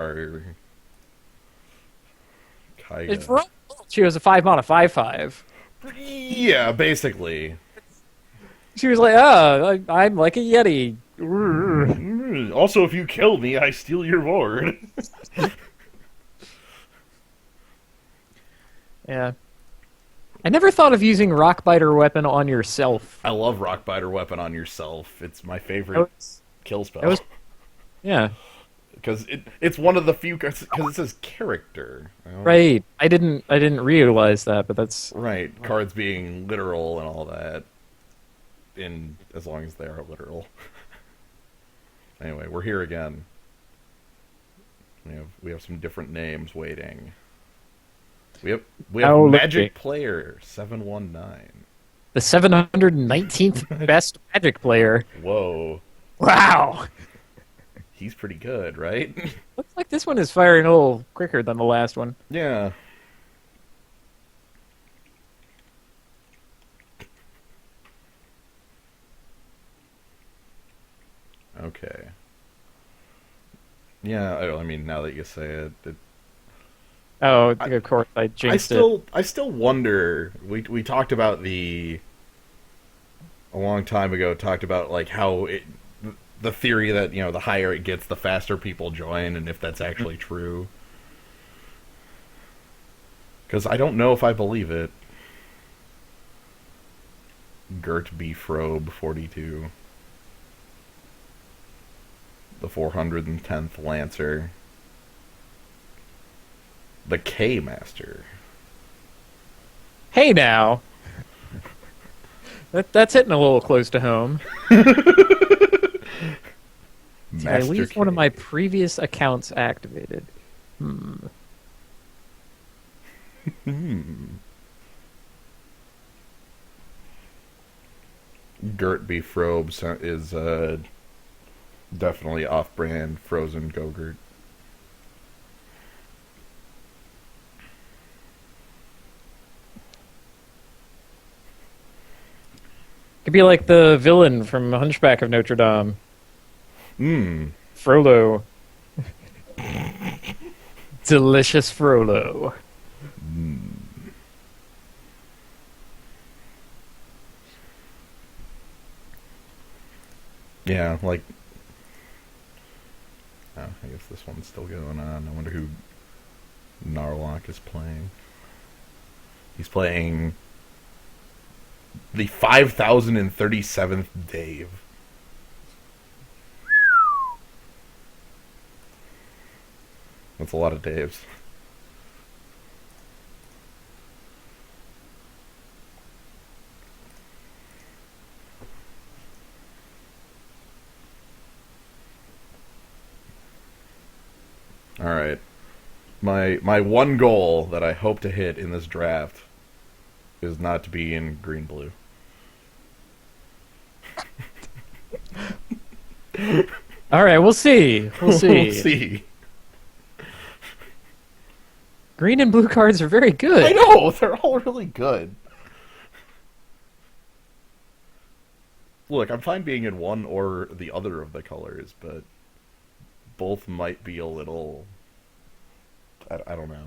Or It's Kaiga. she was a 5 mana 5/5. Yeah, basically. She was like, "Oh, I'm like a yeti." Also, if you kill me, I steal your board. Yeah, I never thought of using Rockbiter weapon on yourself. I love Rockbiter Weapon on yourself. It's my That favorite was, kill that spell. was yeah, Because it's one of the few because it says character. right. I didn't realize that, but that's Right, cards being literal and all that. In as long as they are literal. Anyway, we're here again. We have some different names waiting. We have oh look, Magic Player 719. the 719th best Magic player. Whoa, Wow. he's pretty good, right? Looks like this one is firing a little quicker than the last one. Yeah. Okay. Yeah, I mean, now that you say it, Oh, I, of course, I I jinxed it. still, I still wonder. We talked about a long time ago. Talked about like how the theory that the higher it gets, the faster people join, and if that's actually true. Because I don't know if I believe it. Gert B. Frobe 42, the 410th Lancer, the K Master. Hey now, that's hitting a little close to home. Did I Master leave one of K. my previous accounts activated? Hmm. Hmm. Gert B. Frobe is definitely off-brand frozen Go-Gurt. Could be like the villain from Hunchback of Notre Dame, Mmm. Frollo. Delicious Frollo. Yeah, like, oh, I guess this one's still going on. I wonder who Narlock is playing. He's playing the 5037th Dave. That's a lot of Daves. All right. My one goal that I hope to hit in this draft is not to be in green blue. All right, we'll see. We'll We'll see. see. Green and blue cards are very I good. know they're all really good. Look, I'm fine being in one or the other of the colors, but both might be a little. I don't know.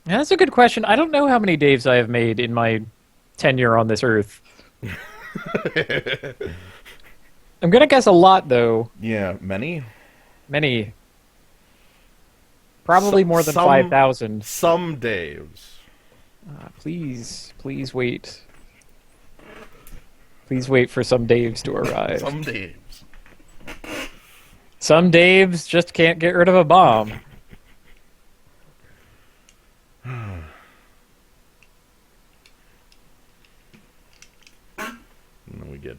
Yeah, that's a good question. I don't know how many Daves I have made in my tenure on this earth. I'm gonna guess a lot, though. Yeah, many. Many. Probably more than Some 5,000. some Daves. Please, please wait. Please wait for some Daves to arrive. Some Daves. Some Daves just can't get rid of a bomb. And then we get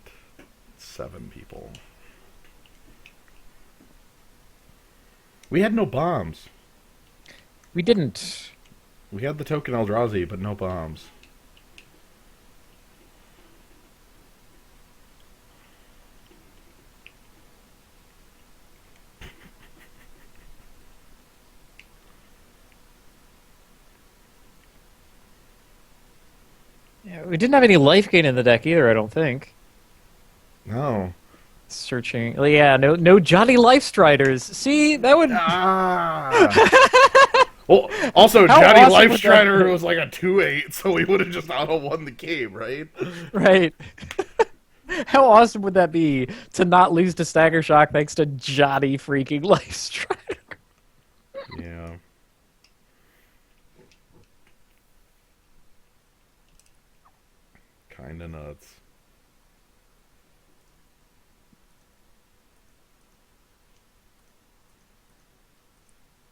7 people. We had no bombs. We didn't. We had the token Eldrazi, but no bombs. Yeah, We didn't have any life gain in the deck either, I don't think. No. Searching. Yeah, no Johnny Life Striders. See, that would. Ah. Well, also How Johnny awesome would that Lifestrider be? was like a 2/8, so we would have just auto won the game, right? Right. How awesome would that be to not lose to Stagger Shock thanks to Johnny freaking Life Strider? Yeah. Kinda nuts.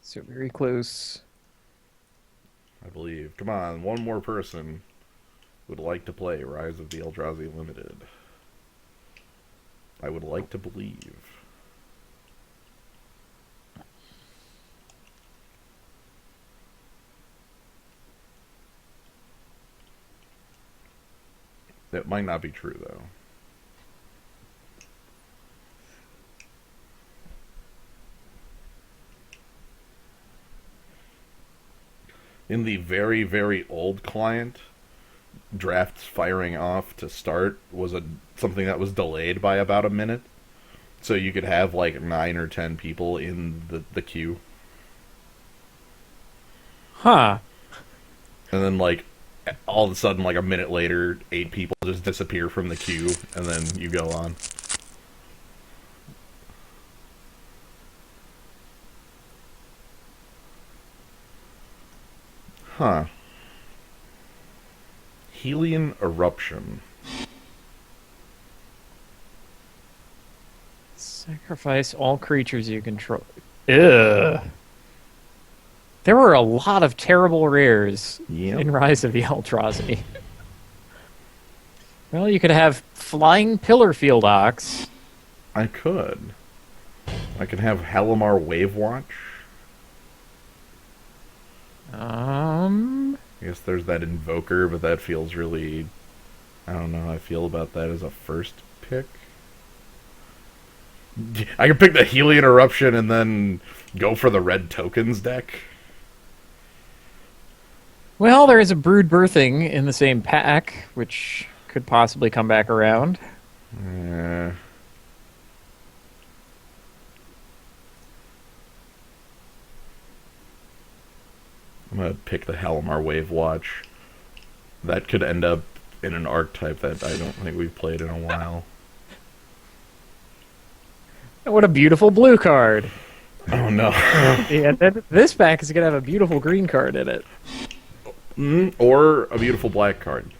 So very close. I believe. Come on, one more person would like to play Rise of the Eldrazi Limited. I would like to believe. That might not be true, though. In the very, very old client, drafts firing off to start was something that was delayed by about a minute. So you could have like 9 or 10 people in the queue. Huh. And then like all of a sudden, like a minute later, 8 people just disappear from the queue, and then you go on. Huh. Helian Eruption. Sacrifice all creatures you control. Ugh. There were a lot of terrible rares Yep. in Rise of the Eldrazi. Well, you could have Flying Pillar Field Ox. I could. I could have Halimar Wave Watch. I guess there's that Invoker, but that feels really... I don't know how I feel about that as a first pick. I could pick the Helian Eruption and then go for the red tokens deck. Well, there is a Brood Birthing in the same pack, which could possibly come back around. Eh. I'm gonna pick the Halimar Wave Watch. That could end up in an archetype that I don't think we've played in a while. What a beautiful blue card. Oh no. Yeah, this pack is going to have a beautiful green card in it. Or a beautiful black card.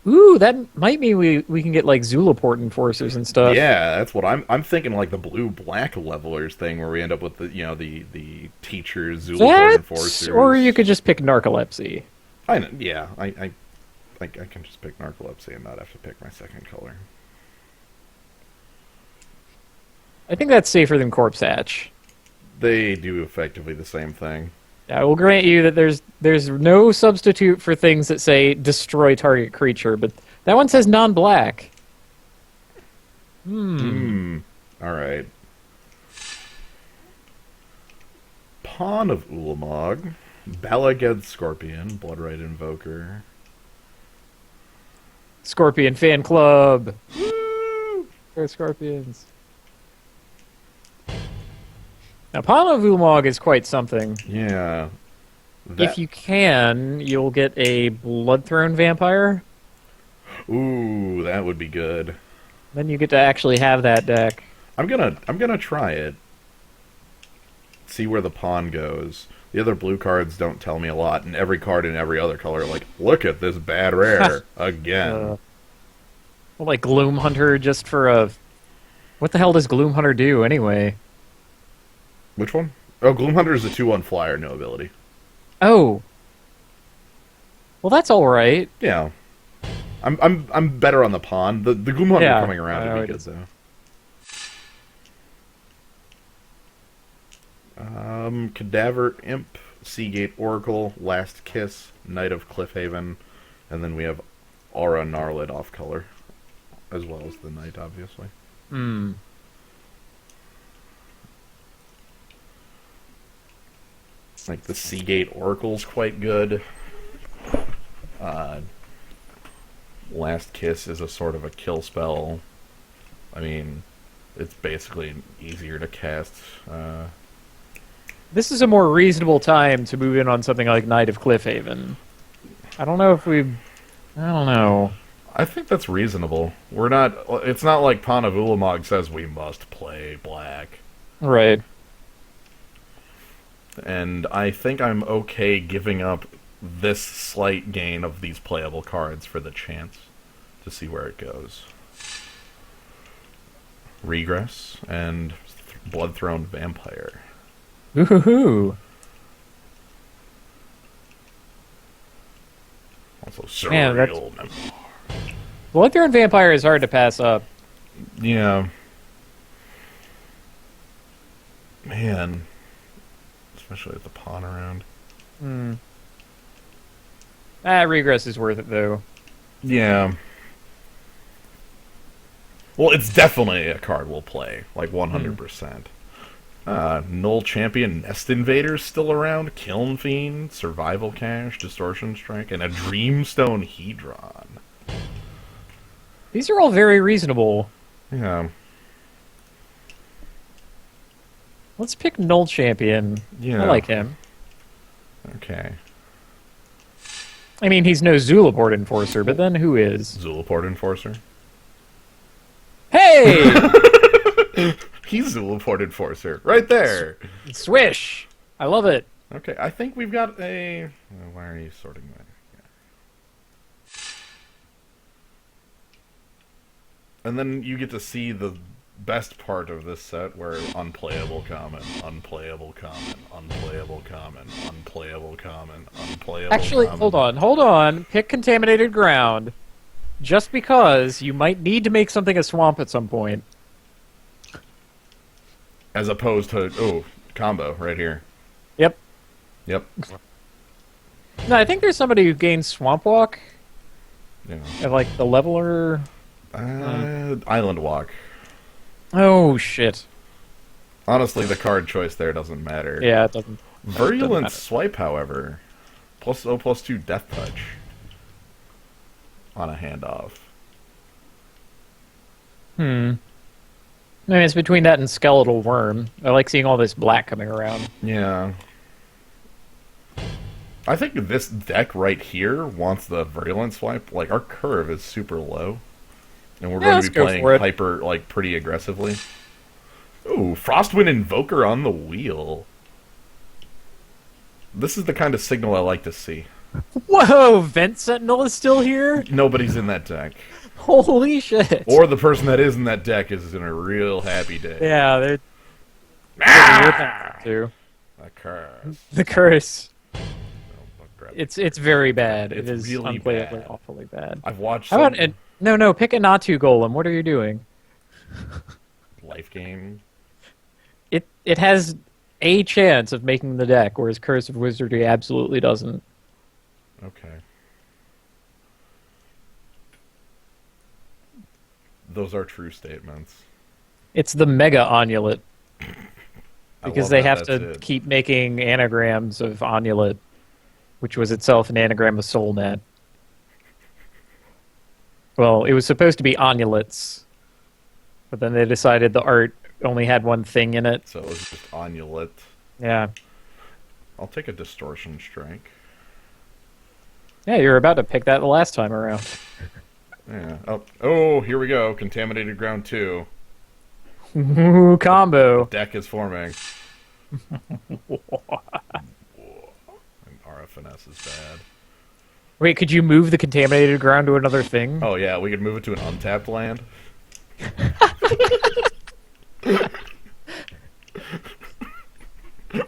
Ooh, that might mean we can get like Zulaport enforcers and stuff. Yeah, that's what I'm thinking. Like the blue black levelers thing, where we end up with the teachers, Zulaport enforcers, Or you could just pick Narcolepsy. I know, yeah, I can just pick Narcolepsy and not have to pick my second color. I think that's safer than Corpse Hatch. They do effectively the same thing. I will grant you that there's no substitute for things that say destroy target creature, but that one says non-black. All right. Pawn of Ulamog, Balaged Scorpion, Bloodright Invoker. Scorpion Fan Club. Woo! Go Scorpions. Now, Pawn of Ulamog is quite something. Yeah. If you can, you'll get a Bloodthrone Vampire. Ooh, that would be good. Then you get to actually have that deck. I'm gonna try it. See where the pawn goes. The other blue cards don't tell me a lot, and every card in every other color, like, look at this bad rare again. Well, like Gloom Hunter, just for a... What the hell does Gloom Hunter do, anyway? Which one? Oh, Gloomhunter is a 2/1 flyer, no ability. Oh. Well, that's all right. Yeah. I'm better on the pawn. The Gloomhunter coming around would be good, though. Cadaver Imp, Seagate Oracle, Last Kiss, Knight of Cliffhaven, and then we have Aura Gnarlid off color, as well as the Knight, obviously. Like the Seagate Oracle's quite good. Last Kiss is a sort of a kill spell. I mean, it's basically easier to cast. This is a more reasonable time to move in on something like Knight of Cliffhaven. I don't know if we... I don't know. I think that's reasonable. We're not... It's not like Panavulamog says we must play black. Right. And I think I'm okay giving up this slight gain of these playable cards for the chance to see where it goes. Regress and Bloodthrone Vampire. Ooh. Also Surreal Man, Memoir. Bloodthrone Vampire is hard to pass up. Yeah. Man. Especially with the pawn around. Regress is worth it, though. Yeah. Well, it's definitely a card we'll play. Like, 100%. Null Champion Nest Invader's still around. Kiln Fiend, Survival Cache, Distortion Strike, and a Dreamstone Hedron. These are all very reasonable. Yeah. Let's pick Null Champion. Yeah. I like him. Okay. I mean, he's no Zulaport Enforcer, but then who is? Zulaport Enforcer. Hey! He's Zulaport Enforcer. Right there. Swish! I love it. Okay, I think we've got a... Why are you sorting that? Yeah. And then you get to see the best part of this set, where unplayable common, unplayable common, unplayable common, unplayable common, unplayable Actually, common. hold on. Pick Contaminated Ground. Just because you might need to make something a swamp at some point. As opposed to, oh, combo right here. Yep. Yep. No, I think there's somebody who gains Swamp Walk. Yeah. At, like, the leveler... Island Walk. Oh, shit. Honestly, the card choice there doesn't matter. Yeah, it doesn't... Virulent Swipe, however. +0/+2 Death Touch. On a handoff. I mean, it's between that and Skeletal Worm. I like seeing all this black coming around. Yeah. I think this deck right here wants the Virulent Swipe. Like, our curve is super low. And we're going to be playing hyper, like, pretty aggressively. Ooh, Frostwind Invoker on the wheel. This is the kind of signal I like to see. Whoa! Vent Sentinel is still here? Nobody's in that deck. Holy shit. Or the person that is in that deck is in a real happy day. Yeah, they're... too. The curse. The curse. Oh, It's very bad. It's it is really unplayably bad. awfully bad. I've watched How about... No, pick a Natu Golem. What are you doing? Life Game. It has a chance of making the deck, whereas Curse of Wizardry absolutely doesn't. Okay. Those are true statements. It's the Mega Onulet. I Because love they that have that's to it. keep making anagrams of Onulet, which was itself an anagram of Soulnet. Well, it was supposed to be Onulets, but then they decided the art only had one thing in it. So it was just Onulet. Yeah. I'll take a Distortion Strike. Yeah, you were about to pick that the last time around. Yeah. Oh, here we go. Contaminated Ground 2. Ooh, combo. Deck is forming. Whoa. And RFNS is bad. Wait, could you move the Contaminated Ground to another thing? Oh yeah, we could move it to an untapped land.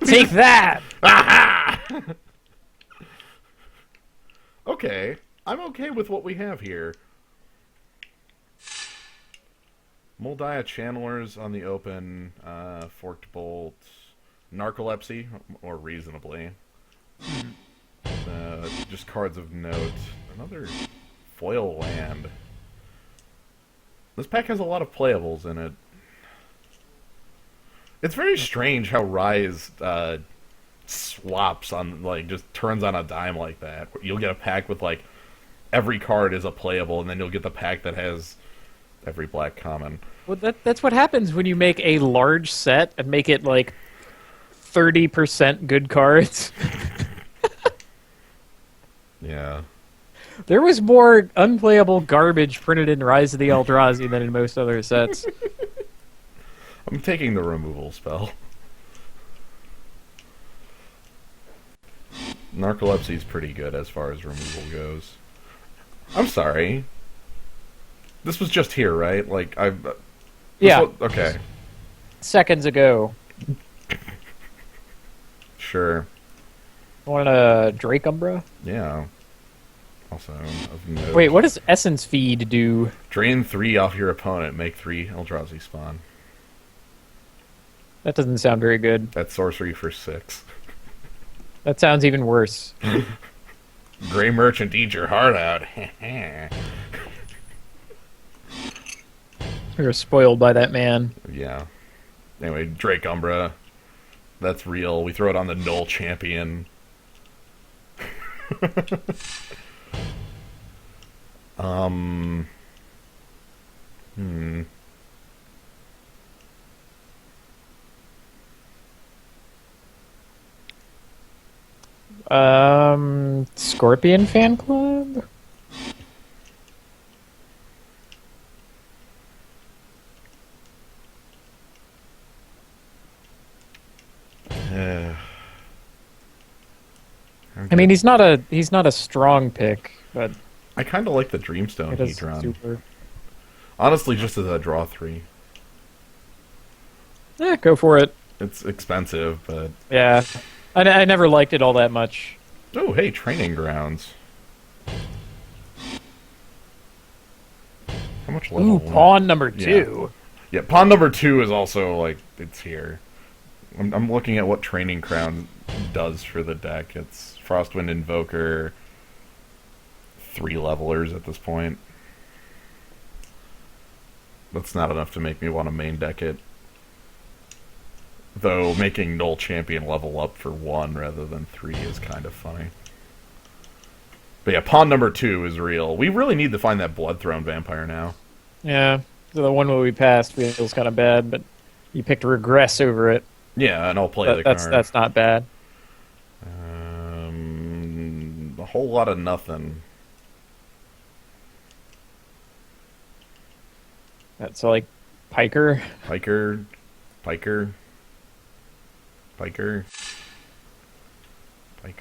Take that! Okay, I'm okay with what we have here. Moldiah Channelers on the open, Forked Bolt, Narcolepsy, or reasonably. Just cards of note. Another foil land. This pack has a lot of playables in it. It's very strange how Rise swaps on, like, just turns on a dime like that. You'll get a pack with, like, every card is a playable, and then you'll get the pack that has every black common. Well, that's what happens when you make a large set and make it like 30% good cards. Yeah. There was more unplayable garbage printed in Rise of the Eldrazi than in most other sets. I'm taking the removal spell. Narcolepsy's pretty good as far as removal goes. I'm sorry. This was just here, right? Like, Yeah. Okay. Seconds ago. Sure. Want a Drake Umbra? Yeah. Also, of note. Wait, what does Essence Feed do? Drain 3 off your opponent. Make 3 Eldrazi spawn. That doesn't sound very good. That's sorcery for 6. That sounds even worse. Grey Merchant, eat your heart out. We were spoiled by that man. Yeah. Anyway, Drake Umbra. That's real. We throw it on the Null Champion. Hmm. Scorpion Fan Club? I mean, he's not a strong pick, but I kind of like the Dreamstone it is Hedron. super. Honestly, just as a draw 3. Yeah, go for it. It's expensive, but... Yeah, I never liked it all that much. Oh, hey, Training Grounds. How much level? Ooh, pawn number 2. Yeah, pawn number 2 is also, like, it's here. I'm looking at what Training Ground does for the deck. It's Frostwind Invoker, 3 levelers at this point. That's not enough to make me want to main deck it. Though making Null Champion level up for 1 rather than 3 is kind of funny. But yeah, pawn number 2 is real. We really need to find that Bloodthrone Vampire now. Yeah, the one where we passed feels kind of bad, but you picked Regress over it. Yeah, and I'll play the card. That's not bad. A whole lot of nothing. That's like Piker. Piker.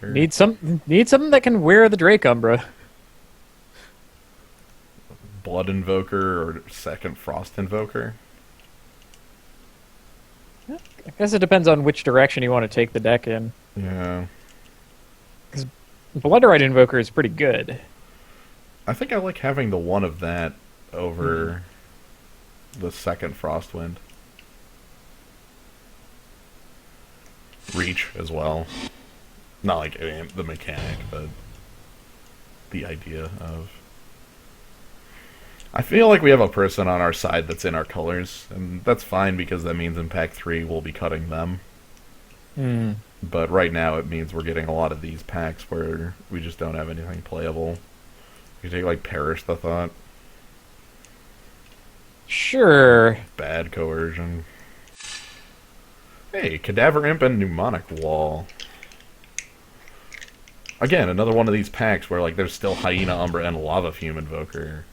Need something that can wear the Drake Umbra. Blood Invoker or second Frost Invoker. I guess it depends on which direction you want to take the deck in. Yeah. Because Bloodrite Invoker is pretty good. I think I like having the one of that over the second Frostwind. Reach as well. Not like the mechanic, but the idea of... I feel like we have a person on our side that's in our colors, and that's fine because that means in Pack 3 we'll be cutting them. But right now it means we're getting a lot of these packs where we just don't have anything playable. You take like Perish the Thought. Sure. Bad Coercion. Hey, Cadaver Imp and Mnemonic Wall. Again, another one of these packs where like there's still Hyena Umbra and Lava Fume Invoker.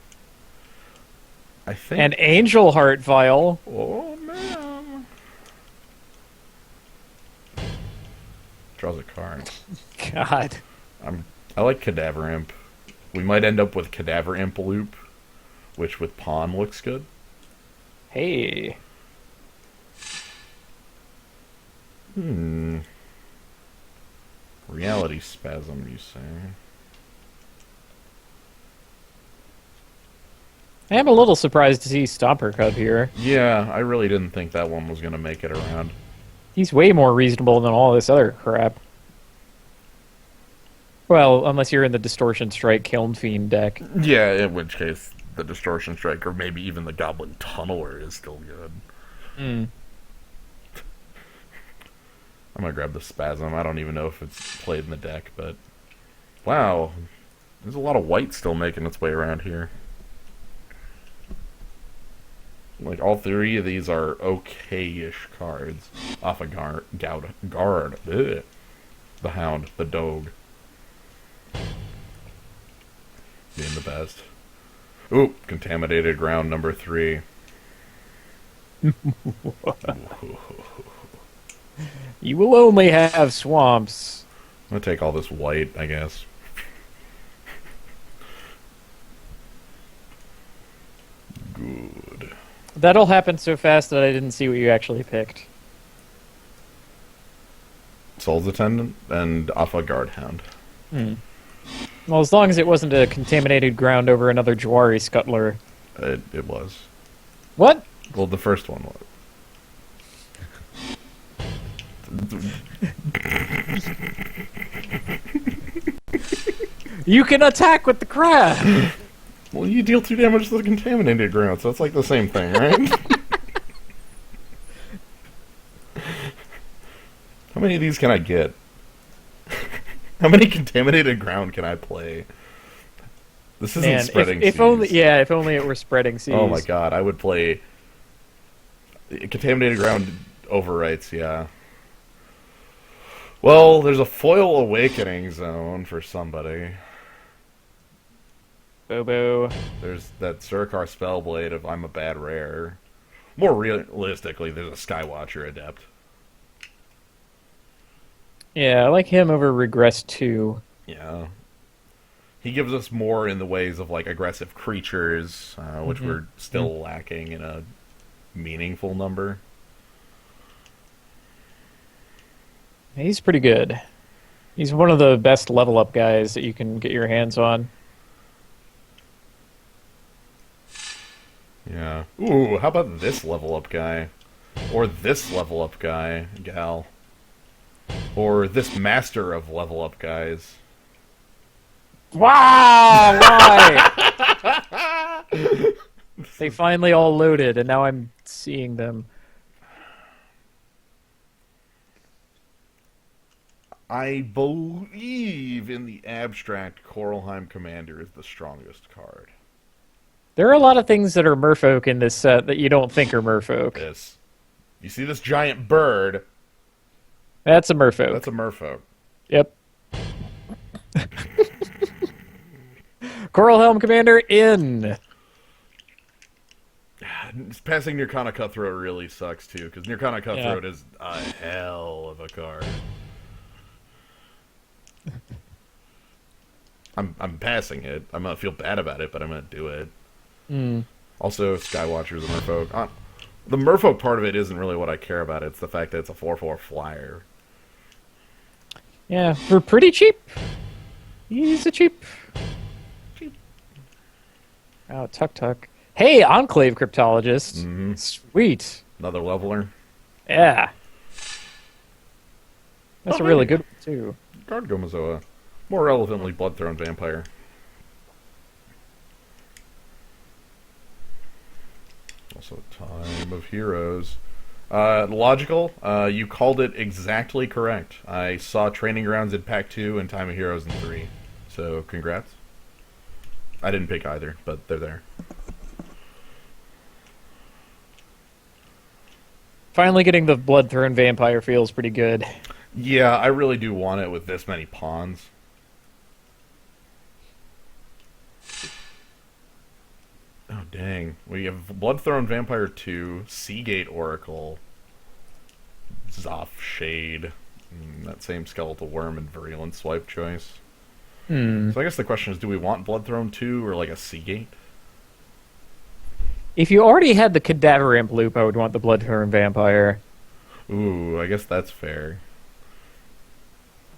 I think... And Angel Heart Vial. Oh, man. Draws a card. God. I like Cadaver Imp. We might end up with Cadaver Imp Loop, which with Pawn looks good. Hey. Reality Spasm, you say? I am a little surprised to see Stomper Cub here. Yeah, I really didn't think that one was going to make it around. He's way more reasonable than all this other crap. Well, unless you're in the Distortion Strike Kiln Fiend deck. Yeah, in which case the Distortion Strike or maybe even the Goblin Tunneler is still good. I'm gonna grab the Spasm. I don't even know if it's played in the deck, but wow, there's a lot of white still making its way around here. Like, all three of these are okay-ish cards. Off a guard. Ugh. The Hound. The Doge. Being the best. Ooh, Contaminated Ground number 3. You will only have swamps. I'm gonna take all this white, I guess. Good. That'll happen so fast that I didn't see what you actually picked. Soul's Attendant and Off a Guard Hound. Well, as long as it wasn't a contaminated ground over another Jawari Scuttler. It was. What? Well, the first one was. You can attack with the crab! Well, you deal 2 damage to the Contaminated Ground, so it's like the same thing, right? How many of these can I get? How many Contaminated Ground can I play? This isn't spreading seas. If only it were spreading seas. Oh my god, I would play Contaminated Ground overwrites, yeah. Well, there's a Foil Awakening Zone for somebody. Bobo. There's that Zerkar Spellblade of I'm a Bad Rare. More realistically, there's a Skywatcher Adept. Yeah, I like him over Regress 2. Yeah. He gives us more in the ways of, like, aggressive creatures, which we're still lacking in a meaningful number. He's pretty good. He's one of the best level up guys that you can get your hands on. Yeah. Ooh, how about this level up guy? Or this level up guy, gal? Or this master of level up guys? Wow! Why? They finally all loaded, and now I'm seeing them. I believe in the abstract Koralheim Commander is the strongest card. There are a lot of things that are merfolk in this set that you don't think are merfolk. This. You see this giant bird? That's a merfolk. That's a merfolk. Yep. Coral Helm Commander in. Passing Nirkana Cutthroat really sucks too, because Nirkana Cutthroat is a hell of a card. I'm passing it. I'm gonna feel bad about it, but I'm gonna do it. Also, Skywatcher's a merfolk. The merfolk part of it isn't really what I care about. It's the fact that it's a 4/4 flyer. Yeah, for pretty cheap. He's a cheap. Oh, Tuk. Hey, Enclave Cryptologist. Sweet. Another leveler. Yeah. That's a really good one, too. Guard Gomazoa. More relevantly, Bloodthrone Vampire. Also, Time of Heroes. Logical. You called it exactly correct. I saw Training Grounds in Pack 2 and Time of Heroes in 3. So, congrats. I didn't pick either, but they're there. Finally getting the Bloodthrone Vampire feels pretty good. Yeah, I really do want it with this many pawns. Oh, dang. We have Bloodthrone Vampire 2, Seagate Oracle, Zoff Shade, that same Skeletal Worm, and Virulent Swipe choice. So I guess the question is, do we want Bloodthrone 2 or like a Seagate? If you already had the Cadaver Imp loop, I would want the Bloodthrone Vampire. Ooh, I guess that's fair.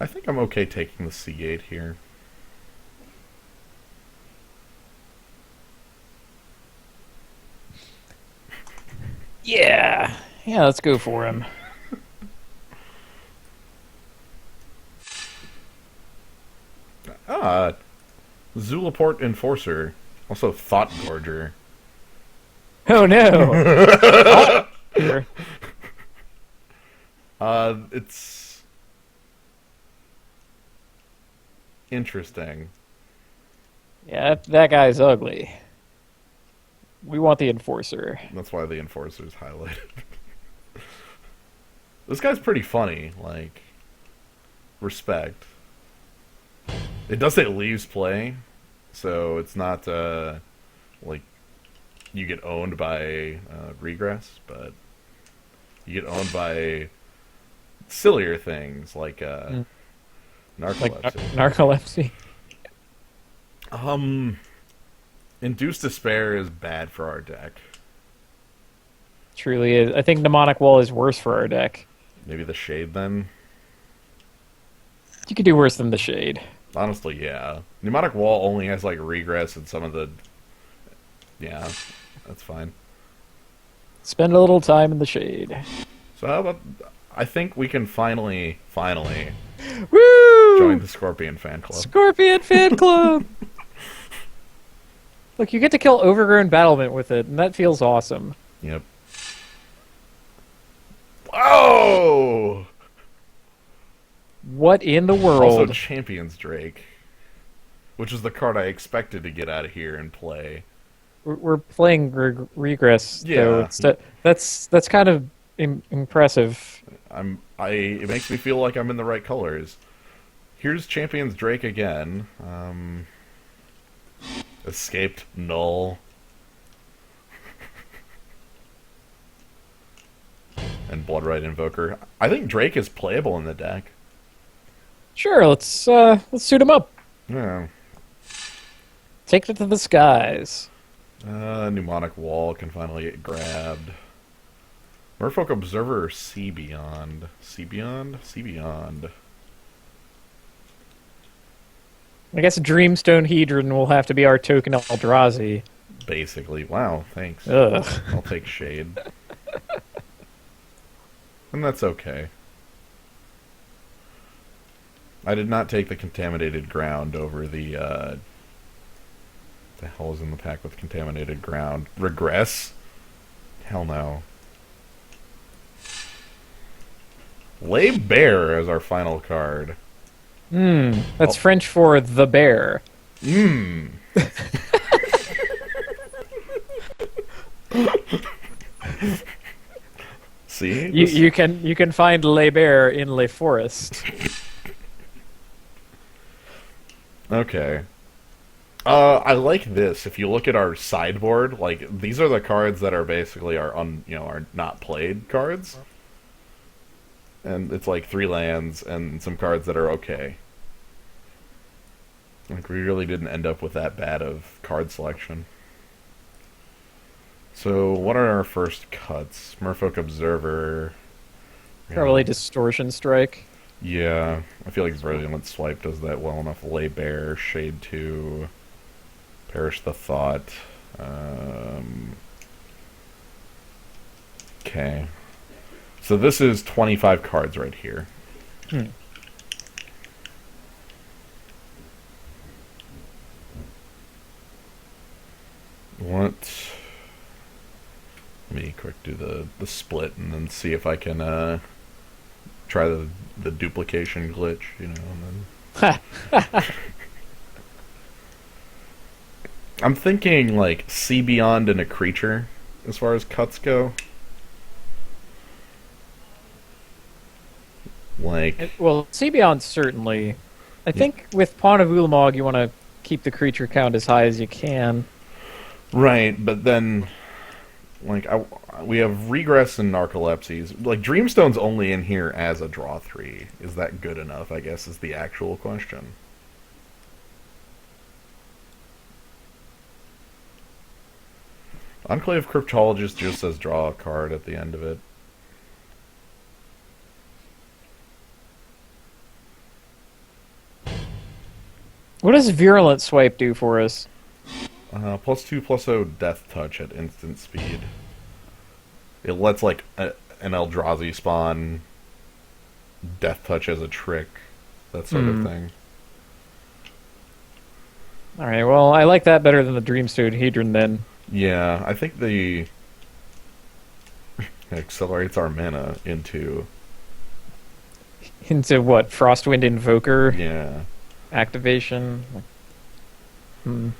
I think I'm okay taking the Seagate here. Yeah, let's go for him. Zulaport Enforcer. Also Thought Gorger. Oh no! It's Interesting. Yeah, that guy's ugly. We want the enforcer. That's why the enforcer's highlighted. This guy's pretty funny. Like, respect. It does say leaves play, so it's not like you get owned by regress, but you get owned by sillier things like Like narcolepsy. narcolepsy. Induced despair is bad for our deck. Truly is. I think Mnemonic Wall is worse for our deck. Maybe the shade then. You could do worse than the shade. Honestly, yeah. Pneumatic Wall only has like regress and some of the. Yeah, that's fine. Spend a little time in the shade. So how about? I think we can finally Woo! join the Scorpion fan club. Scorpion Fan Club! Look, you get to kill Overgrown Battlement with it, and that feels awesome. Yep. Whoa! What in the world? Also, Champions Drake, which is the card I expected to get out of here and play. We're playing regress, Yeah. though. That's kind of impressive. It makes me feel like I'm in the right colors. Here's Champions Drake again. Escaped Null. And Bloodright Invoker. I think Drake is playable in the deck. Sure, let's suit him up. Yeah. Take it to the skies. Pneumonic Wall can finally get grabbed. Merfolk Observer or Sea Beyond? Sea Beyond? Sea Beyond. I guess Dreamstone Hedron will have to be our token Eldrazi. Basically. Wow, thanks. Ugh. I'll take Shade. And that's okay. I did not take the Contaminated Ground over the hell is in the pack with Contaminated Ground? Regress? Hell no. Lay Bear as our final card. That's French for the bear. See? You can find Le Bear in Le Forest. Okay. I like this. If you look at our sideboard, like these are the cards that are basically our not played cards. And it's like 3 lands and some cards that are okay. Like we really didn't end up with that bad of card selection. So what are our first cuts? Merfolk Observer. Probably Distortion Strike. Yeah, I feel like Brilliant Swipe does that well enough. Lay Bare, Shade 2, Perish the Thought. Okay. So this is 25 cards right here. What? Let me quick do the split and then see if I can try the duplication glitch, and then I'm thinking like Sea Beyond and a creature as far as cuts go. Like Well, Sea Beyond certainly. I think with Pawn of Ulamog, you want to keep the creature count as high as you can. right, but then like we have Regress and Narcolepsies. Like Dreamstone's only in here as a draw 3. Is that good enough? I guess is the actual question. Enclave Cryptologist just says draw a card at the end of it. What does Virulent Swipe do for us? +2/+0 Death Touch at instant speed. It lets like an Eldrazi spawn Death Touch as a trick, that sort of thing. Alright, well, I like that better than the Dreamstone Hedron then. Yeah, I think the accelerates our mana into Into what? Frostwind Invoker? yeah. Activation. Hmm.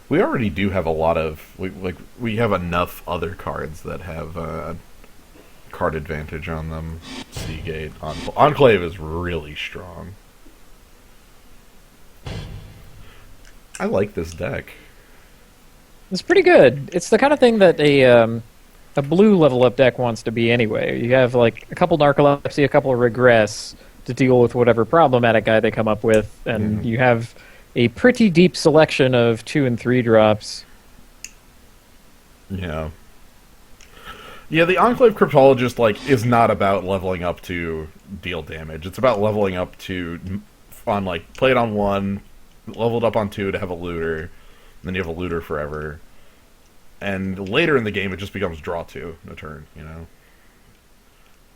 We already do have a lot of we have enough other cards that have card advantage on them. Seagate Enclave is really strong. I like this deck. It's pretty good. It's the kind of thing that a blue level up deck wants to be anyway. You have like a couple Narcolepsy, a couple of Regress to deal with whatever problematic guy they come up with, and you have a pretty deep selection of 2 and 3 drops. Yeah. Yeah, the Enclave Cryptologist is not about leveling up to deal damage. It's about leveling up to play it on 1, leveled up on 2 to have a looter, and then you have a looter forever. And later in the game, it just becomes draw 2 a turn, you know?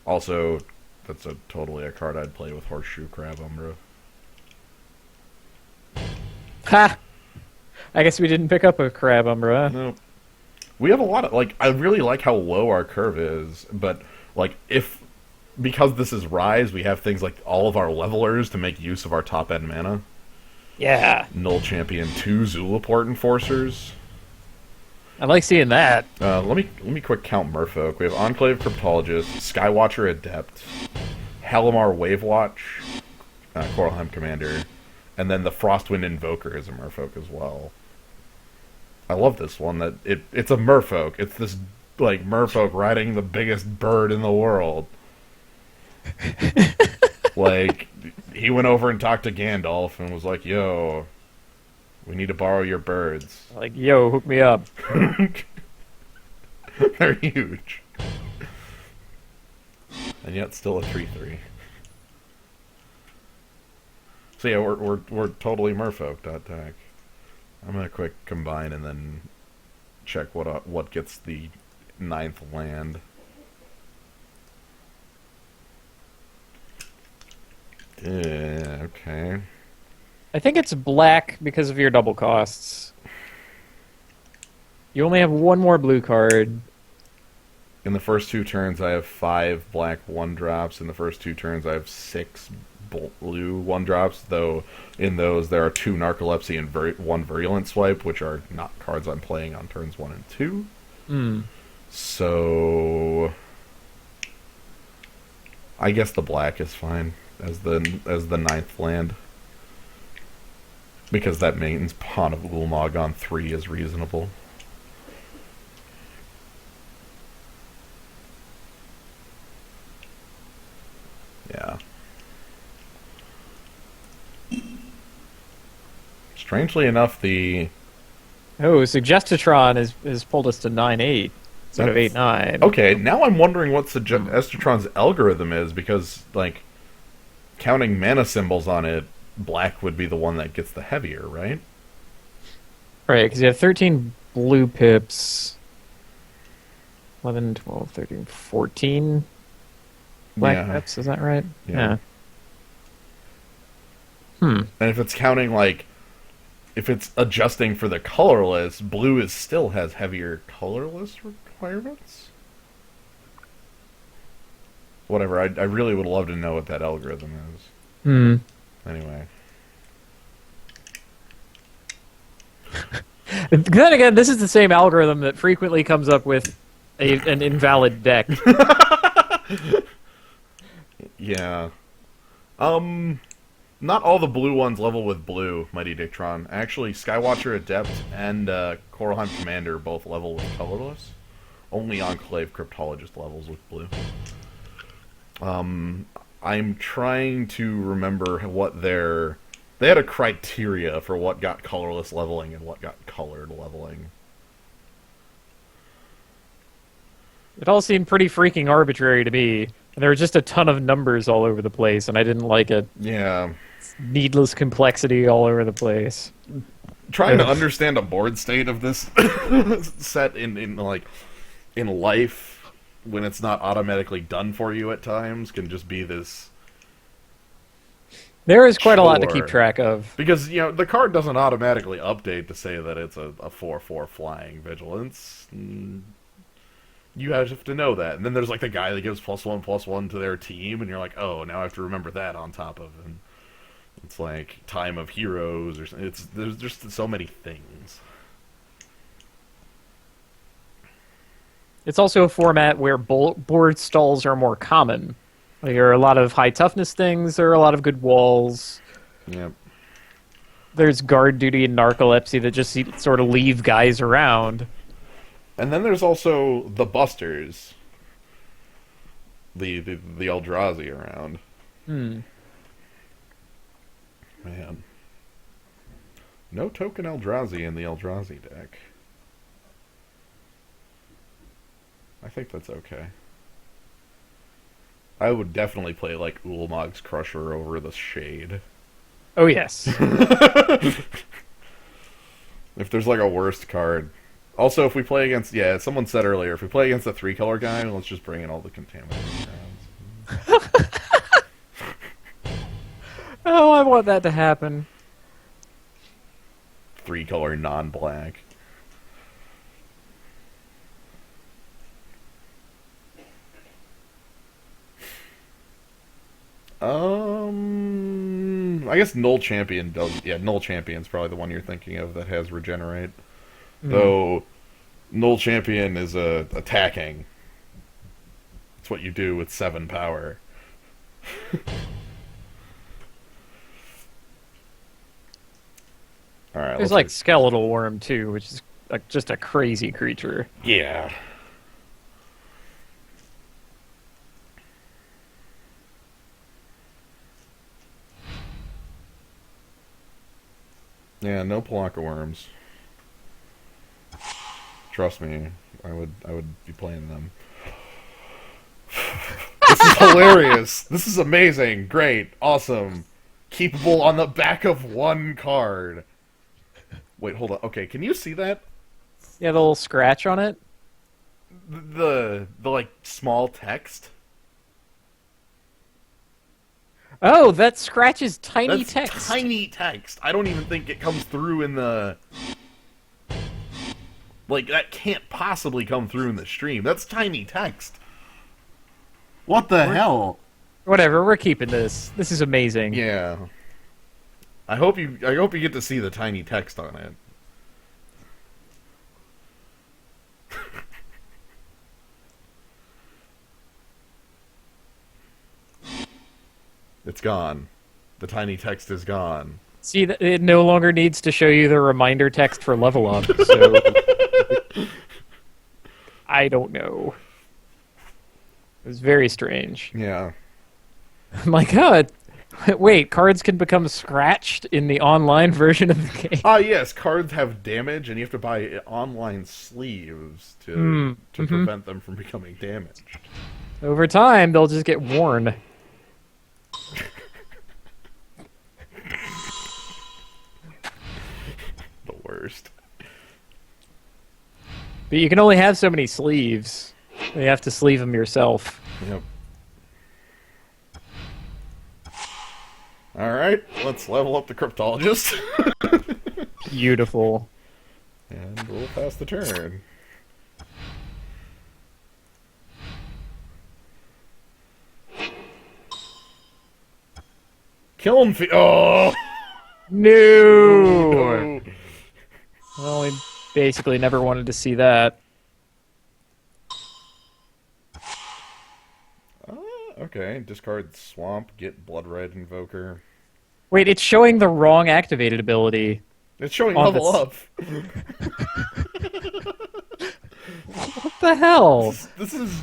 Also, that's totally a card I'd play with Horseshoe Crab Umbra. Ha! I guess we didn't pick up a Crab Umbra. No. We have a lot of, I really like how low our curve is, but, because this is Rise, we have things like all of our levelers to make use of our top-end mana. Yeah. Null Champion 2 Zulaport Enforcers. I like seeing that. Let me quick count Merfolk. We have Enclave Cryptologist, Skywatcher Adept, Halimar Wavewatch, Coralheim Commander, and then the Frostwind Invoker is a Merfolk as well. I love this one. It's a Merfolk. It's this Merfolk riding the biggest bird in the world. He went over and talked to Gandalf and was like, "Yo, we need to borrow your birds." Like, yo, hook me up. They're huge. And yet still a 3/3. So yeah, we're totally Merfolk.tech. I'm gonna quick combine and then check what gets the 9th land. Okay. I think it's black because of your double costs. You only have one more blue card. In the first 2 turns, I have 5 black 1-drops. In the first 2 turns, I have 6 blue 1-drops, though in those there are 2 Narcolepsy and 1 Virulent Swipe, which are not cards I'm playing on turns 1 and 2. So I guess the black is fine as the 9th land, because that means Pawn of Ulamog on 3 is reasonable. Yeah. Strangely enough, the Suggestatron has pulled us to 9/8 instead of 8/9. Okay, now I'm wondering what Suggestatron's algorithm is, because counting mana symbols on it, black would be the one that gets the heavier, right? Right, because you have 13 blue pips, 11, 12, 13, 14 black pips. Is that right? Yeah. And if it's counting if it's adjusting for the colorless, blue still has heavier colorless requirements? Whatever, I really would love to know what that algorithm is. Anyway. Then again, this is the same algorithm that frequently comes up with an invalid deck. Yeah. Not all the blue ones level with blue, Mighty Dictron. Actually, Skywatcher Adept and Coralheim Commander both level with colorless. Only Enclave Cryptologist levels with blue. I'm trying to remember what they had a criteria for what got colorless leveling and what got colored leveling. It all seemed pretty freaking arbitrary to me. There were just a ton of numbers all over the place, and I didn't like it. Yeah. Needless complexity all over the place. Trying to understand a board state of this set in life when it's not automatically done for you at times can just be this. There is quite a lot to keep track of. Because, the card doesn't automatically update to say that it's a 4/4 flying vigilance. You have to know that. And then there's like the guy that gives +1/+1 to their team, and you're like, oh, now I have to remember that on top of it. It's like Time of Heroes or something. There's just so many things. It's also a format where board stalls are more common. Like, there are a lot of high toughness things. There are a lot of good walls. Yep. There's guard duty and narcolepsy that just sort of leave guys around. And then there's also the Busters, the Eldrazi around. Man, no token Eldrazi in the Eldrazi deck. I think that's okay. I would definitely play like Ulamog's Crusher over the Shade. Oh yes. If there's like a worst card. Also, if we play against, someone said earlier, if we play against a 3-color guy, let's just bring in all the contaminated rounds. Oh, I want that to happen. 3-color non-black. I guess Null Champion does. Yeah, Null Champion's probably the one you're thinking of that has Regenerate. Though, Null Champion is attacking. It's what you do with 7 power. Alright, There's like Skeletal Worm too, which is like just a crazy creature. Yeah. Yeah, no Pelakka worms. Trust me, I would be playing them. This is hilarious. This is amazing. Great. Awesome. Keepable on the back of 1 card. Wait, hold on. Okay, can you see that? Yeah, the little scratch on it. The like small text. Oh, that scratch is tiny That's text. tiny text. I don't even think it comes through in the... Like, that can't possibly come through in the stream. That's tiny text. What the hell? Whatever, we're keeping this. This is amazing. Yeah. I hope you get to see the tiny text on it. It's gone. The tiny text is gone. See, it no longer needs to show you the reminder text for level up, so... I don't know. It was very strange. Yeah. My god! Wait, cards can become scratched in the online version of the game? Ah, yes, cards have damage, and you have to buy online sleeves to prevent them from becoming damaged. Over time, they'll just get worn. The worst. But you can only have so many sleeves. You have to sleeve them yourself. Yep. Alright, let's level up the Cryptologist. Beautiful. And we'll pass the turn. Kiln Fiend. Oh! No! No! Well, we basically never wanted to see that. Okay, discard Swamp, get Blood Red Invoker. Wait, it's showing the wrong activated ability. It's showing On level up. What the hell? This is...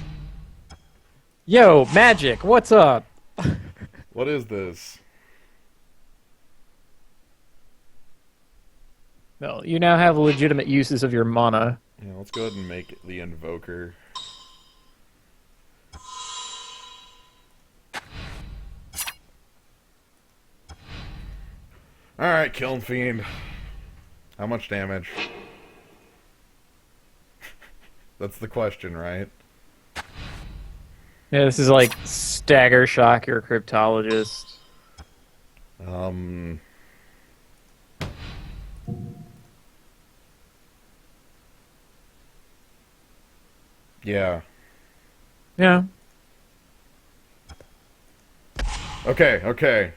Yo, Magic, what's up? What is this? Well, you now have legitimate uses of your mana. Yeah, let's go ahead and make the Invoker. Alright, Kiln Fiend. How much damage? That's the question, right? Yeah, this is like Stagger Shock your Cryptologist. Yeah. Yeah. Okay, okay.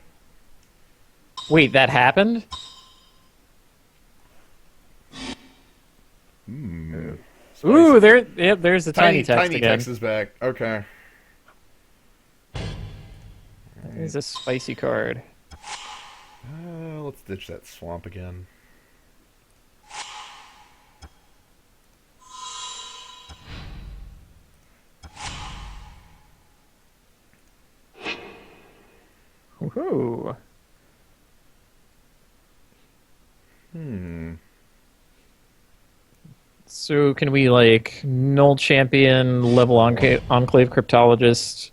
Wait, that happened? Hmm. Ooh, Spicy. there's the tiny text Tiny again. text is back. Okay. There's a spicy card. Let's ditch that swamp again. Woohoo. Hmm. So can we like null champion level enclave cryptologist?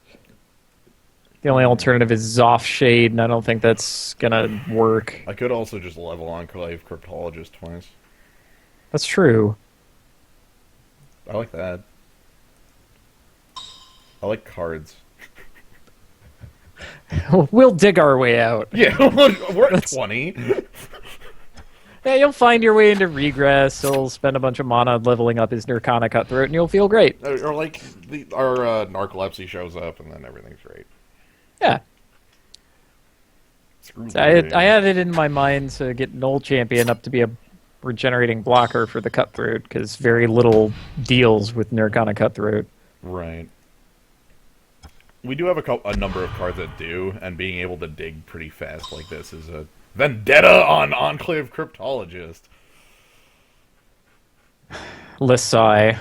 The only alternative is Zoff Shade, and I don't think that's gonna work. I could also just level Enclave Cryptologist twice. That's true. I like that. I like cards. We'll dig our way out. Yeah, we're at 20. Yeah, you'll find your way into regress. You'll spend a bunch of mana leveling up his Nirkana Cutthroat, and you'll feel great. Or like, our narcolepsy shows up, and then everything's great. Yeah. Screw I had it in my mind to get Null Champion up to be a regenerating blocker for the Cutthroat, because very little deals with Nirkana Cutthroat. Right. We do have a number of cards that do, and being able to dig pretty fast like this is a vendetta on Enclave Cryptologist. Lisai.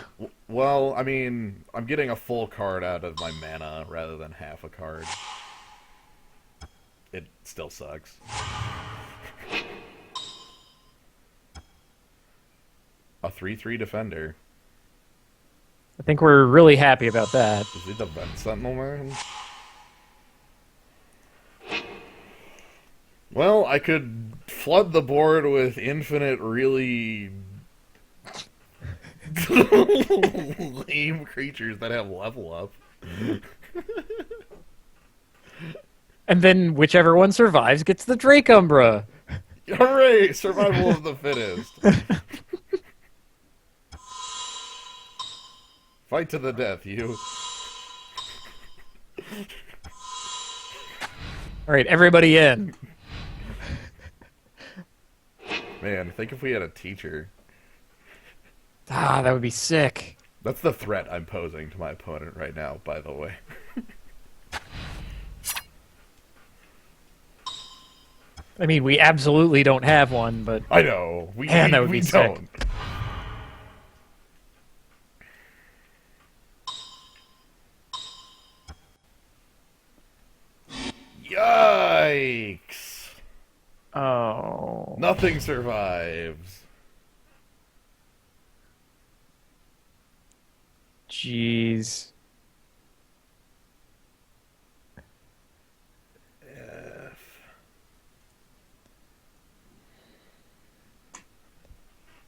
Well, I mean, I'm getting a full card out of my mana rather than half a card. It still sucks. A 3/3 defender. I think we're really happy about that. Is he the Vent Sentinel man? Well, I could flood the board with infinite really lame creatures that have level up. And then whichever one survives gets the Drake Umbra. Hooray! Survival of the fittest. Fight to the death, you. Alright, everybody in. Man, think if we had a teacher. Ah, that would be sick. That's the threat I'm posing to my opponent right now, by the way. I mean, we absolutely don't have one, but... I know. Man, that would be sick. Don't. Yikes! Oh. Nothing survives. Jeez.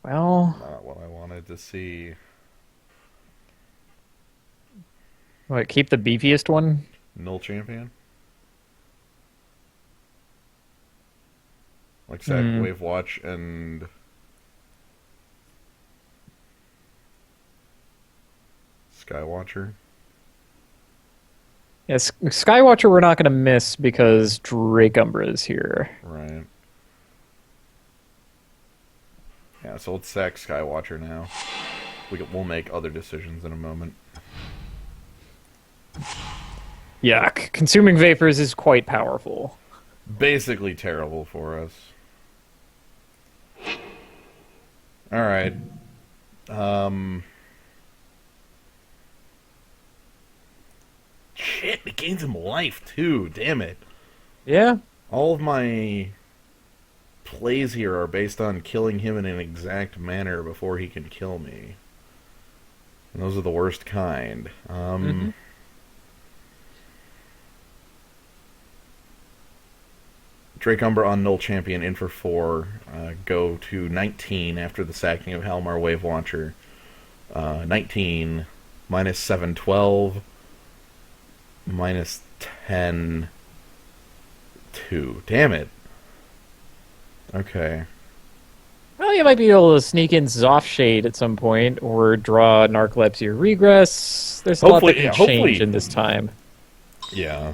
Well... Not what I wanted to see. What, keep the beefiest one? Null champion? Like sack Wave Watch and... Skywatcher? Yes, Skywatcher we're not going to miss because Drake Umbra is here. Right. Yeah, so let's sack Skywatcher now. We'll make other decisions in a moment. Yeah, consuming vapors is quite powerful. Basically terrible for us. Alright. Shit, it gains him life too, damn it. Yeah. All of my plays here are based on killing him in an exact manner before he can kill me. And those are the worst kind. Drake Umbra on Null Champion in for 4. Go to 19 after the sacking of Halmar Wave Launcher. 19 minus 7, 12. Minus 10, 2. Damn it. Okay. Well, you might be able to sneak in Zoff Shade at some point, or draw Narcolepsy or Regress. There's a lot that can change in this time. Yeah.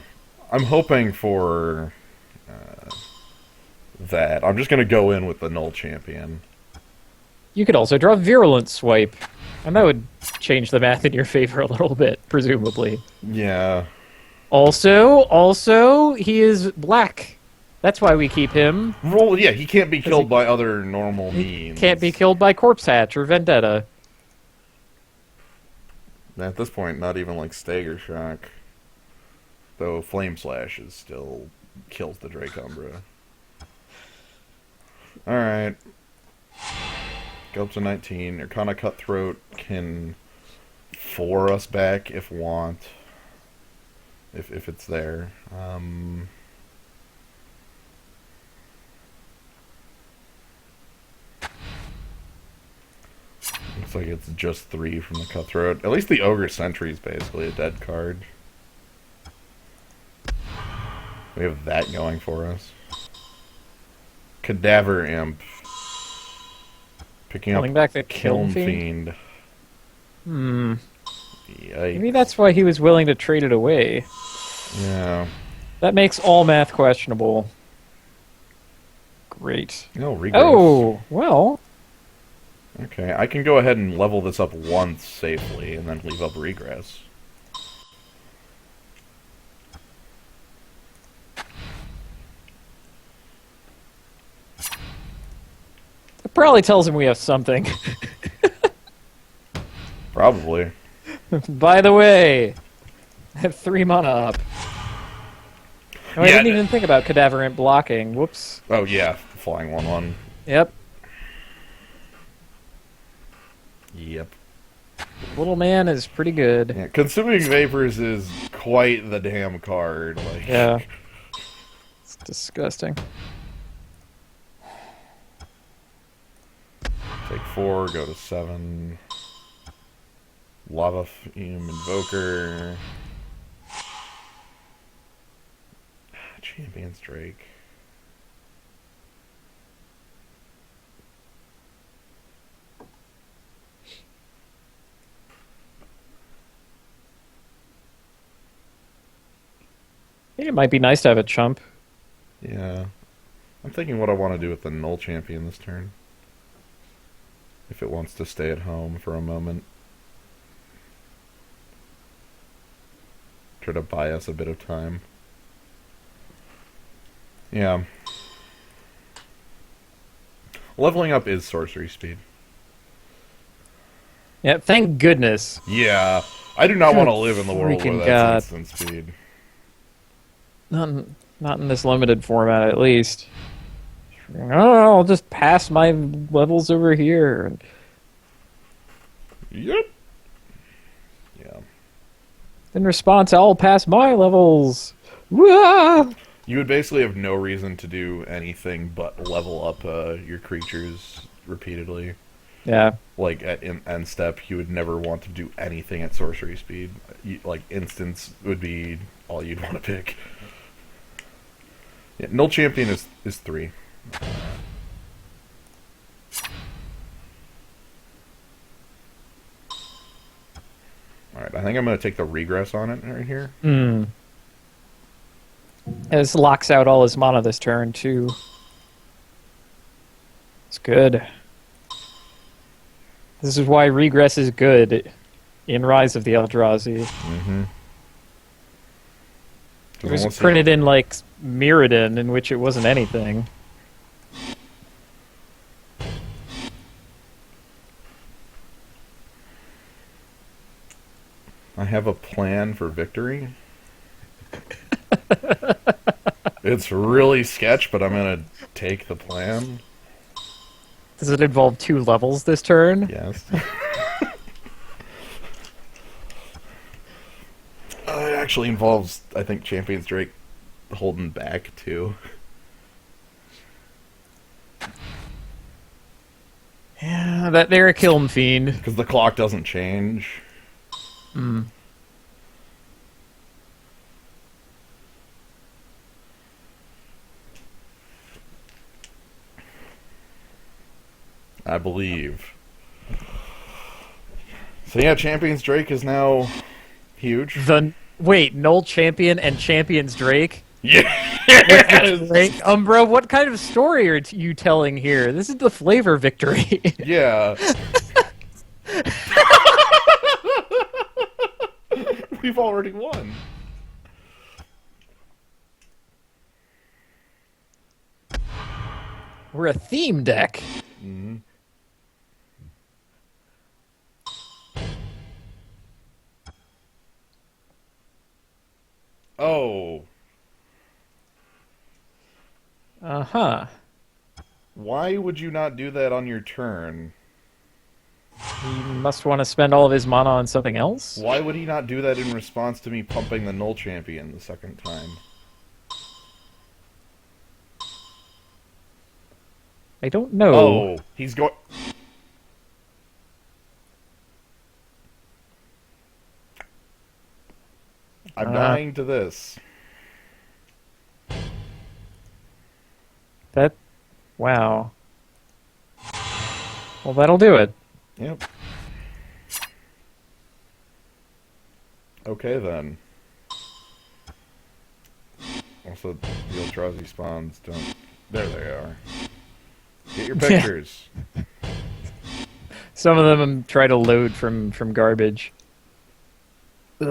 I'm hoping for that. I'm just going to go in with the Null Champion. You could also draw Virulent Swipe, and that would change the math in your favor a little bit, presumably. Yeah. Also, he is black. That's why we keep him. Well, yeah, he can't be killed by other normal means. Can't be killed by Corpse Hatch or Vendetta. At this point, not even like Stagger Shock. Though Flame Slash is still kills the Drake Umbra. Alright. Go up to 19. Arcana Cutthroat can 4 us back if want. If it's there. Looks like it's just 3 from the Cutthroat. At least the Ogre Sentry is basically a dead card. We have that going for us. Cadaver Imp. Picking Pulling up back the Kiln Fiend. Yikes. Maybe that's why he was willing to trade it away. Yeah. That makes all math questionable. Great. No, regress. Oh, well. Okay, I can go ahead and level this up once safely, and then leave up regress. It probably tells him we have something. Probably. By the way, I have 3 mana up. Oh, I didn't even think about Cadaver Imp blocking. Whoops. Oh, yeah. Flying 1/1. Yep. Yep. Little man is pretty good. Yeah, Consuming Vapors is quite the damn card. Like. Yeah. It's disgusting. Take 4, go to 7. Lava Fume Invoker. Champion's Drake. I think it might be nice to have a chump. Yeah. I'm thinking what I want to do with the Null Champion this turn. If it wants to stay at home for a moment. Try to buy us a bit of time. Yeah. Leveling up is sorcery speed. Yeah, thank goodness. Yeah. I do not want to live in the world where freaking that's God. instant speed. Not in this limited format, at least. Oh, I'll just pass my levels over here. Yep. Yeah. In response, I'll pass my levels. Wah! You would basically have no reason to do anything but level up your creatures repeatedly. Yeah. Like at end step, you would never want to do anything at sorcery speed. Like instance would be all you'd want to pick. Yeah, Null Champion is 3. Alright, I think I'm going to take the regress on it right here. This locks out all his mana this turn, too. It's good. This is why regress is good in Rise of the Eldrazi. Mm-hmm. It was printed in, like, Mirrodin, in which it wasn't anything. I have a plan for victory. It's really sketch, but I'm going to take the plan. Does it involve 2 levels this turn? Yes. It actually involves, I think, Champion's Drake holding back, too. Yeah, they're a Kiln Fiend. Because the clock doesn't change. I believe. So yeah, Champions Drake is now huge. Wait, Null Champion and Champions Drake? With the Yeah. Drake Umbra? What kind of story are you telling here? This is the flavor victory. Yeah. We've already won. We're a theme deck. Mm-hmm. Oh. Uh-huh. Why would you not do that on your turn? He must want to spend all of his mana on something else? Why would he not do that in response to me pumping the Null Champion the second time? I don't know. Oh, he's going... I'm dying to this. That... Wow. Well, that'll do it. Yep. Okay, then. Also, the Eldrazi spawns don't... There they are. Get your pictures. Some of them try to load from garbage. Ugh.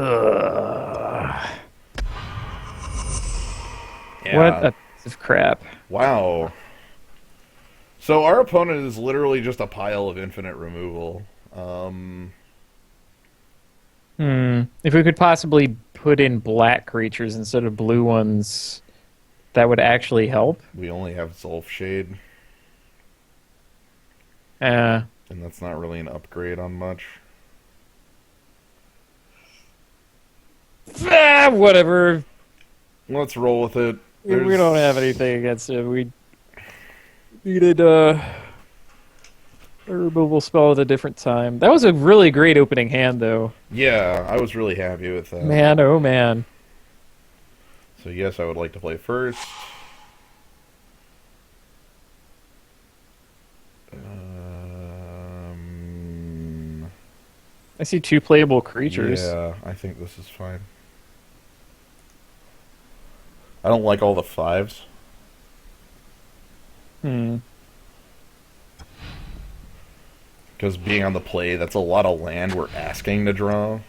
Yeah. What a piece of crap. Wow. So our opponent is literally just a pile of infinite removal. If we could possibly put in black creatures instead of blue ones, that would actually help. We only have Zulf Shade, Uh, and that's not really an upgrade on much. Whatever. Let's roll with it. We don't have anything against it. We needed a removal spell at a different time. That was a really great opening hand, though. Yeah, I was really happy with that. Man, oh man. So yes, I would like to play first. I see 2 playable creatures. Yeah, I think this is fine. I don't like all the 5s. Because being on the play, that's a lot of land we're asking to draw.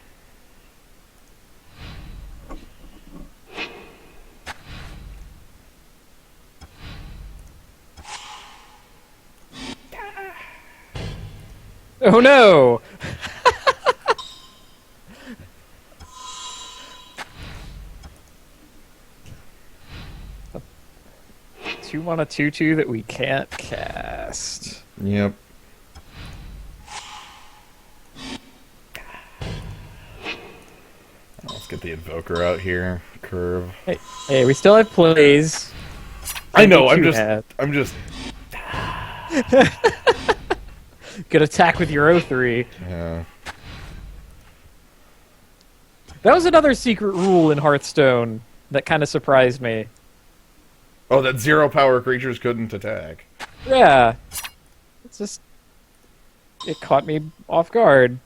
Oh no! Two mana 2/2 that we can't cast. Yep. Let's get the Invoker out here. Curve. Hey, we still have plays. I know, I'm I'm just... Good attack with your O3. Yeah. That was another secret rule in Hearthstone that kind of surprised me. Oh, that 0-power creatures couldn't attack. Yeah. It's just... It caught me off guard.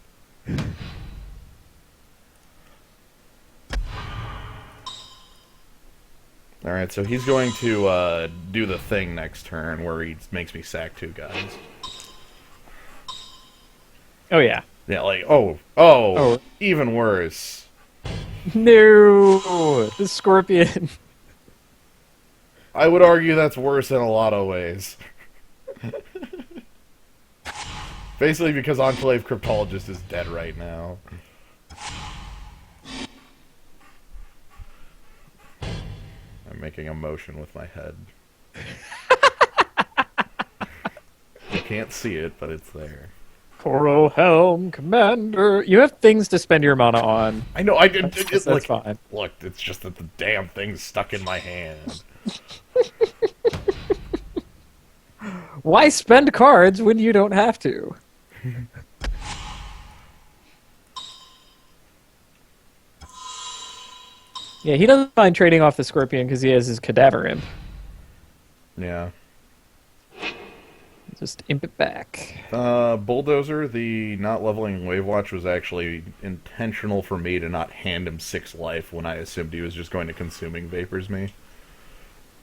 Alright, so he's going to do the thing next turn where he makes me sack 2 guys. Oh, yeah. Yeah, like, oh, even worse. No! The Scorpion. I would argue that's worse in a lot of ways. Basically because Enclave Cryptologist is dead right now. I'm making a motion with my head. You can't see it, but it's there. Coral Helm Commander. You have things to spend your mana on. I know, That's like, fine. Look, it's just that the damn thing's stuck in my hand. Why spend cards when you don't have to? Yeah, he doesn't mind trading off the Scorpion because he has his Cadaver Imp. Yeah. Just imp it back. Bulldozer, the not leveling Wave Watch was actually intentional for me to not hand him 6 life when I assumed he was just going to Consuming Vapors me.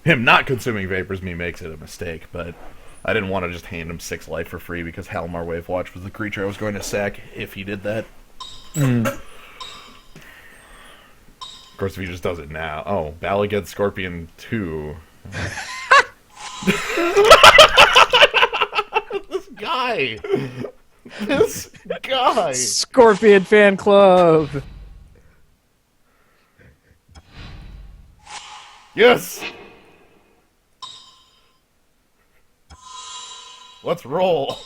Him not Consuming Vapors me makes it a mistake, but I didn't want to just hand him 6 life for free because Halmar Wave Watch was the creature I was going to sack if he did that. Of course, if he just does it now. Oh, Balaged Scorpion 2. This guy! This guy! Scorpion fan club! Yes! Let's roll!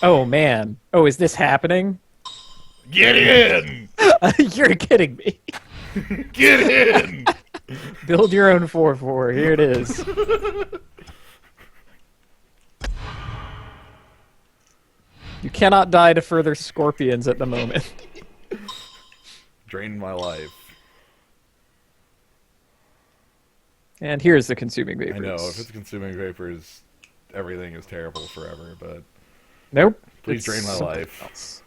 Oh, man. Oh, is this happening? Get in! You're kidding me. Get in! Build your own 4/4. Here it is. You cannot die to further scorpions at the moment. Drained my life. And here's the Consuming Vapors. I know, if it's Consuming Vapors, everything is terrible forever, but... Nope. Please it's drain my something life. else.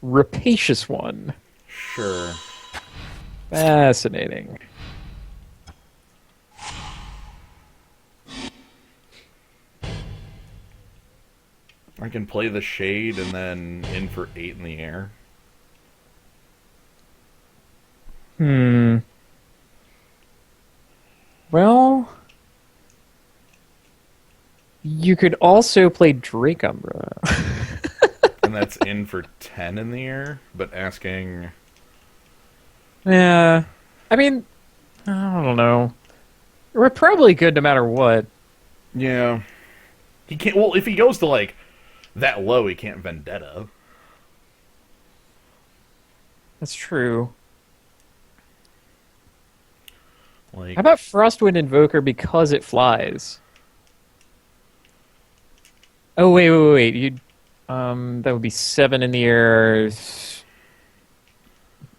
Rapacious one. Sure. Fascinating. I can play the Shade and then in for 8 in the air. Well, you could also play Drake Umbra. And that's in for 10 in the air, but asking... Yeah. I mean, I don't know. We're probably good no matter what. Yeah. He can't... Well, if he goes to, like, that low, he can't Vendetta. That's true. Like... How about Frostwind Invoker because it flies? Oh, wait. You'd, that would be 7 in the air...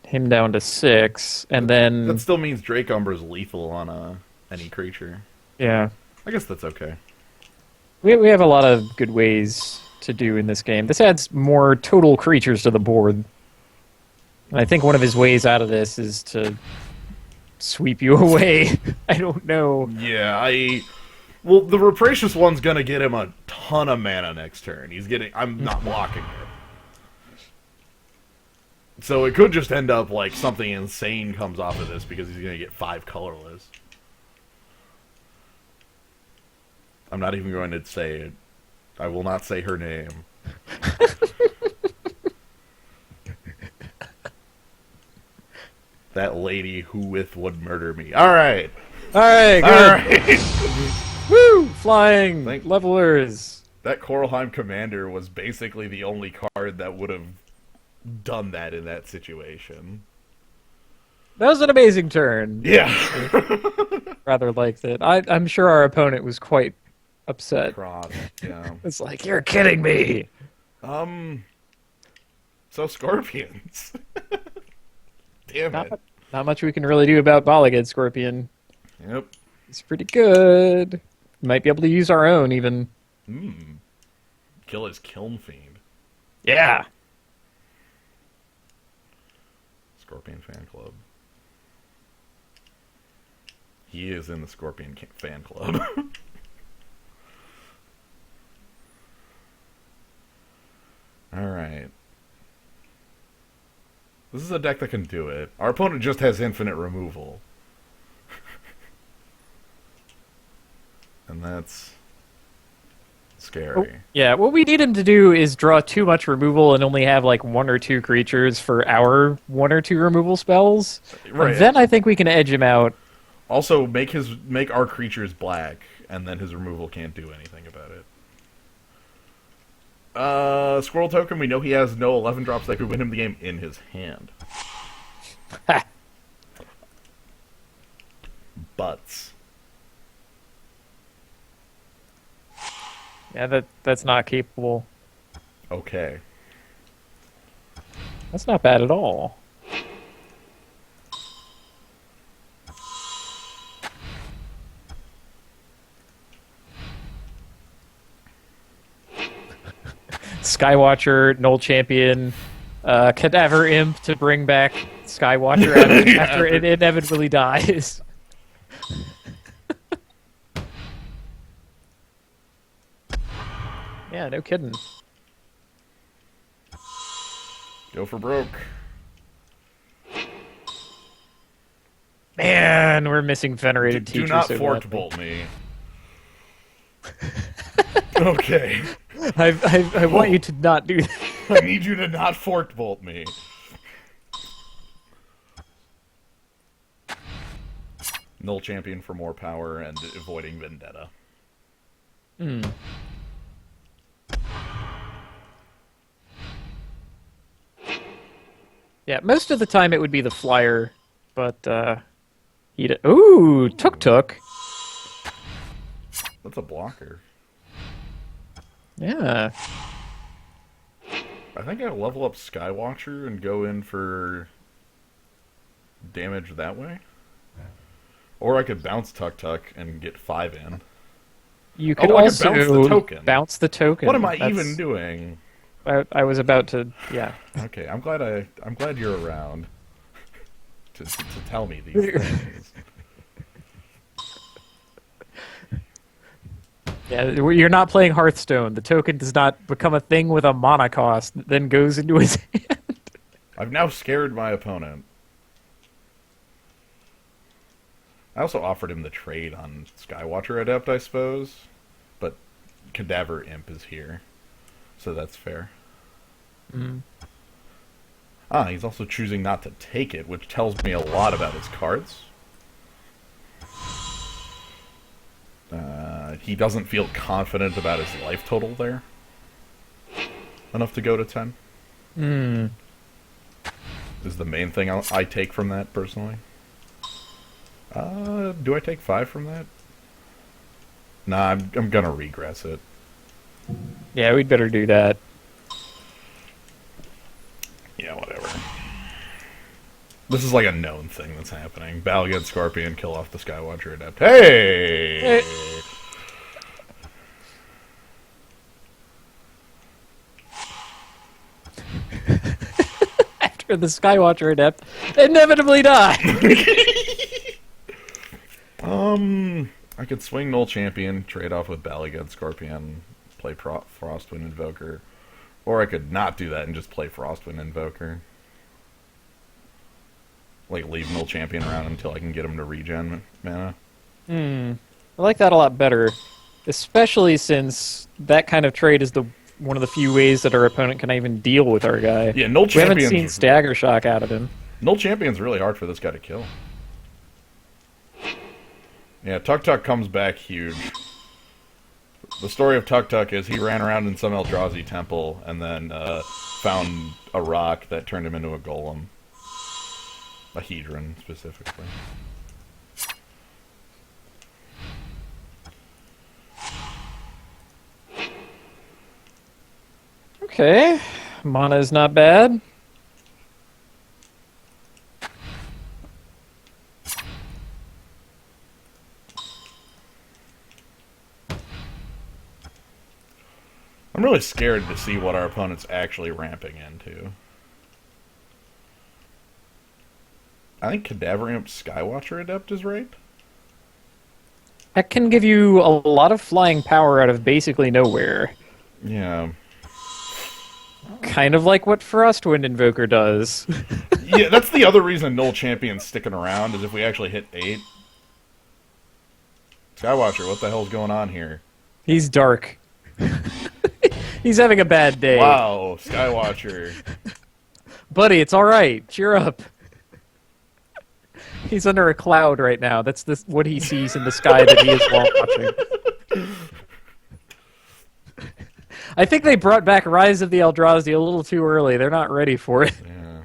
Him down to 6, and then... That still means Drake Umbra's lethal on any creature. Yeah. I guess that's okay. We have a lot of good ways to do in this game. This adds more total creatures to the board. And I think one of his ways out of this is to sweep you away. I don't know. Yeah, Well, the Rapacious one's gonna get him a ton of mana next turn. I'm not blocking it. So it could just end up like something insane comes off of this because he's gonna get 5 colorless. I'm not even going to say it. I will not say her name. That lady who would murder me. Alright! Alright, good. Alright! Woo! Flying! Levelers! That Koralheim Commander was basically the only card that would have done that in that situation. That was an amazing turn. Yeah. Rather liked it. I'm sure our opponent was quite upset. Cross, yeah. It's like, you're kidding me! So Scorpions. Damn it. Not much we can really do about Balaged Scorpion. Yep. It's pretty good. Might be able to use our own, even. Kill his Kiln Fiend. Yeah! Scorpion Fan Club. He is in the Scorpion Fan Club. Alright. This is a deck that can do it. Our opponent just has infinite removal. And that's scary. Oh, yeah, what we need him to do is draw too much removal and only have like 1 or 2 creatures for our 1 or 2 removal spells. Right. And then I think we can edge him out. Also, make our creatures black, and then his removal can't do anything about it. Squirrel Token, we know he has no 11 drops that could win him the game in his hand. Butts. Yeah, that's not capable. Okay. That's not bad at all. Skywatcher, Null Champion, Cadaver Imp to bring back Skywatcher after it inevitably dies. Yeah, no kidding. Go for broke. Man, we're missing venerated Do teachers. not so fork badly. bolt me. Okay. I want you to not do that. I need you to not fork bolt me. Null Champion for more power and avoiding Vendetta. Hmm. Yeah, most of the time it would be the flyer, but ooh, Tuk. That's a blocker. Yeah. I think I level up Skywatcher and go in for damage that way. Or I could bounce Tuk and get 5 in. You could I could also bounce the token. bounce the token. What am I even doing? I was about to, yeah. Okay, I'm glad you're around to tell me these things. Yeah, you're not playing Hearthstone. The token does not become a thing with a mana cost, then goes into his hand. I've now scared my opponent. I also offered him the trade on Skywatcher Adept, I suppose, but Cadaver Imp is here, so that's fair. Mm. He's also choosing not to take it, which tells me a lot about his cards. He doesn't feel confident about his life total there. Enough to go to 10. Mm. Is the main thing I take from that, personally. Do I take 5 from that? Nah, I'm gonna regress it. Yeah, we'd better do that. Yeah, whatever. This is like a known thing that's happening. Balged Scorpion, kill off the Skywatcher Adept. Hey! After the Skywatcher Adept inevitably die. I could swing Null Champion, trade off with Balged Scorpion, play Frostwind Invoker. Or I could not do that and just play Frostwind Invoker. Like, leave Null Champion around until I can get him to regen mana. I like that a lot better. Especially since that kind of trade is one of the few ways that our opponent can even deal with our guy. Yeah, Null We haven't Champion's... seen Stagger Shock out of him. Null Champion's really hard for this guy to kill. Yeah, Tuk comes back huge. The story of Tuk is he ran around in some Eldrazi temple and then found a rock that turned him into a golem. A Hedron, specifically. Okay. Mana is not bad. I'm really scared to see what our opponent's actually ramping into. I think Cadaver Imp Skywatcher Adept is right. That can give you a lot of flying power out of basically nowhere. Yeah. Kind of like what Frostwind Invoker does. Yeah, that's the other reason Null Champion's sticking around, is if we actually hit 8. Skywatcher, what the hell's going on here? He's dark. He's having a bad day. Wow, Skywatcher. Buddy, it's alright. Cheer up. He's under a cloud right now. That's what he sees in the sky that he is watching. I think they brought back Rise of the Eldrazi a little too early. They're not ready for it. Yeah.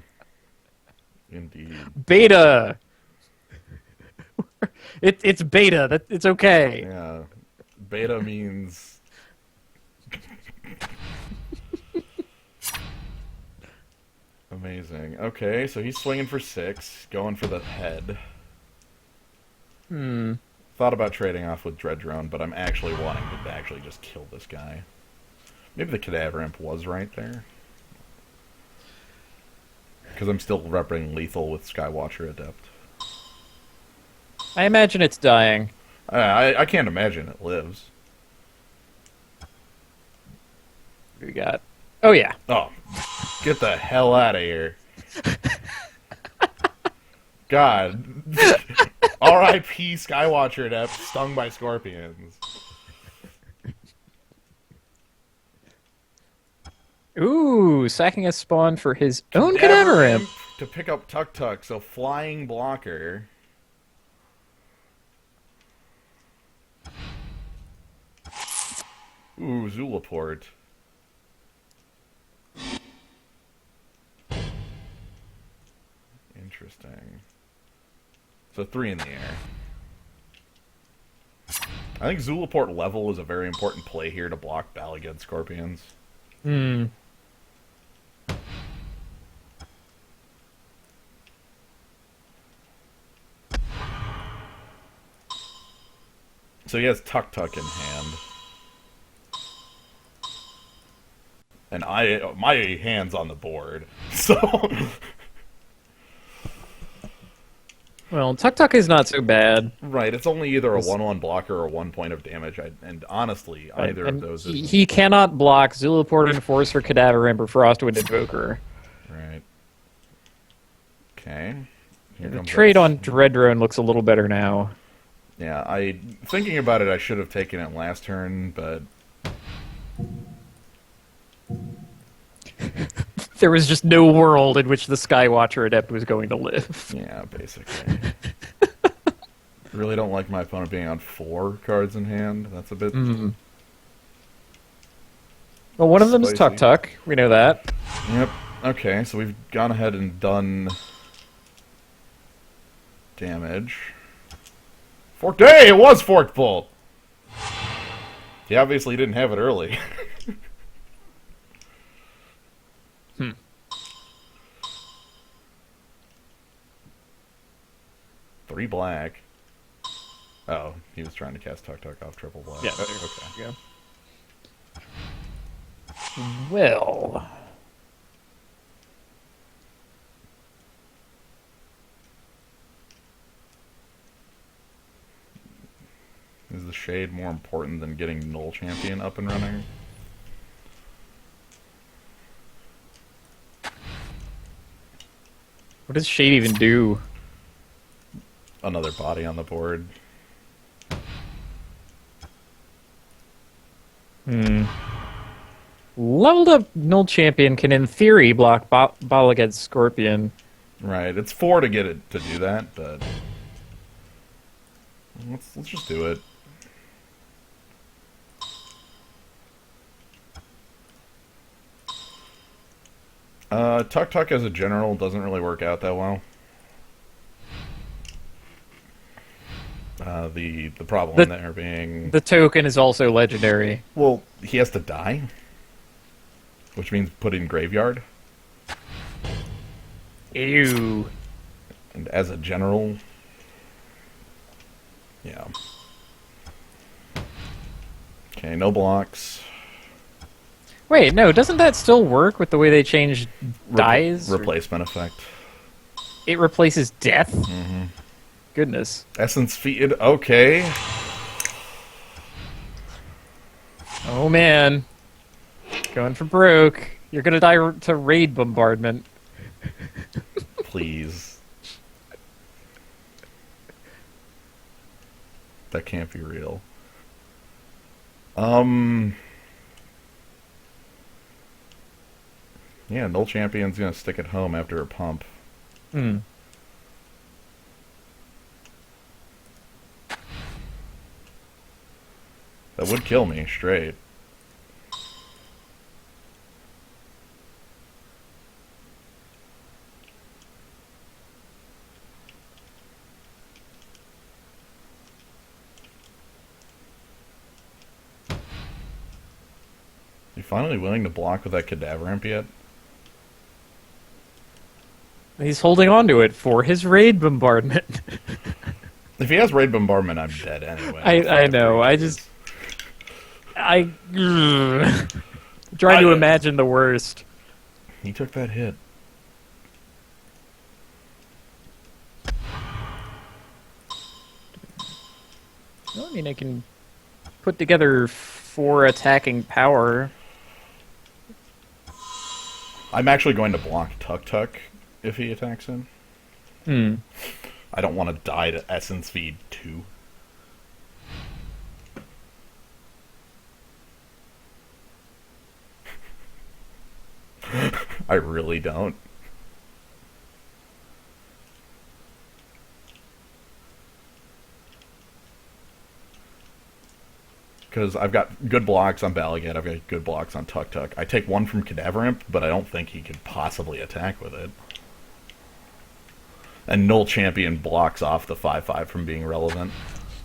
Indeed. Beta! It's beta. It's okay. Yeah. Beta means... Amazing. Okay, so he's swinging for 6, going for the head. Thought about trading off with Dread Drone, but I'm actually wanting to actually just kill this guy. Maybe the Cadaver Imp was right there. Because I'm still repping lethal with Skywatcher Adept. I imagine it's dying. I can't imagine it lives. What do we got? Oh, yeah. Oh, get the hell out of here. God. R.I.P. Skywatcher Adept stung by scorpions. Ooh, sacking a spawn for his own Cadaver Imp. To pick up Tuk Tuk, so flying blocker. Ooh, Zulaport. Interesting. So 3 in the air. I think Zulaport level is a very important play here to block Balagad Scorpions. Hmm. So he has Tuk Tuk in hand. And my hand's on the board. So Well, Tuk Tuk is not so bad. right, it's only either a 1/1 blocker or 1 point of damage. And honestly, either of those is he cannot block Zulaport Enforcer, Cadaver Imp, or Frostwind Invoker. right. Okay. Here The comes trade that- on Dreadrone looks a little better now. Yeah, thinking about it, I should have taken it last turn, but There was just no world in which the Skywatcher Adept was going to live. yeah, basically. Really don't like my opponent being on 4 cards in hand. That's a bit Well, one of them's Spicy. Tuk Tuk. We know that. Yep. Okay, so we've gone ahead and done damage. Forked. Hey, it was Forked Bolt! He obviously didn't have it early. 3 black. Oh, he was trying to cast Tuk Tuk off triple black. Yeah, Okay. Well, Is the Shade more important than getting Null Champion up and running? what does Shade even do? Another body on the board. Leveled up Null Champion can, in theory, block Balagad Scorpion. Right, it's 4 to get it to do that, but let's just do it. Tuk Tuk as a general doesn't really work out that well. The problem there being The token is also legendary. well, he has to die, which means put in graveyard. Ew. And as a general, yeah. Okay, no blocks. Wait, no, doesn't that still work with the way they changed dies? Replacement effect. It replaces death? Goodness. Essence feed. Okay. Oh, man. Going for broke. You're gonna die to raid bombardment. Please. That can't be real. Yeah, Null Champion's gonna stick at home after a pump. Hmm. That would kill me straight. You finally willing to block with that Cadaver Imp yet? He's holding on to it for his raid bombardment. If he has Raid Bombardment, I'm dead anyway. I know. Trying to imagine the worst. He took that hit. Well, I mean, I can put together 4 attacking power. I'm actually going to block Tuk Tuk if he attacks him. I don't want to die to Essence Feed 2. I really don't. Because I've got good blocks on Balagat, I've got good blocks on Tuk Tuk. I take one from Cadaver Imp, but I don't think he could possibly attack with it. And Null Champion blocks off the 5/5 from being relevant.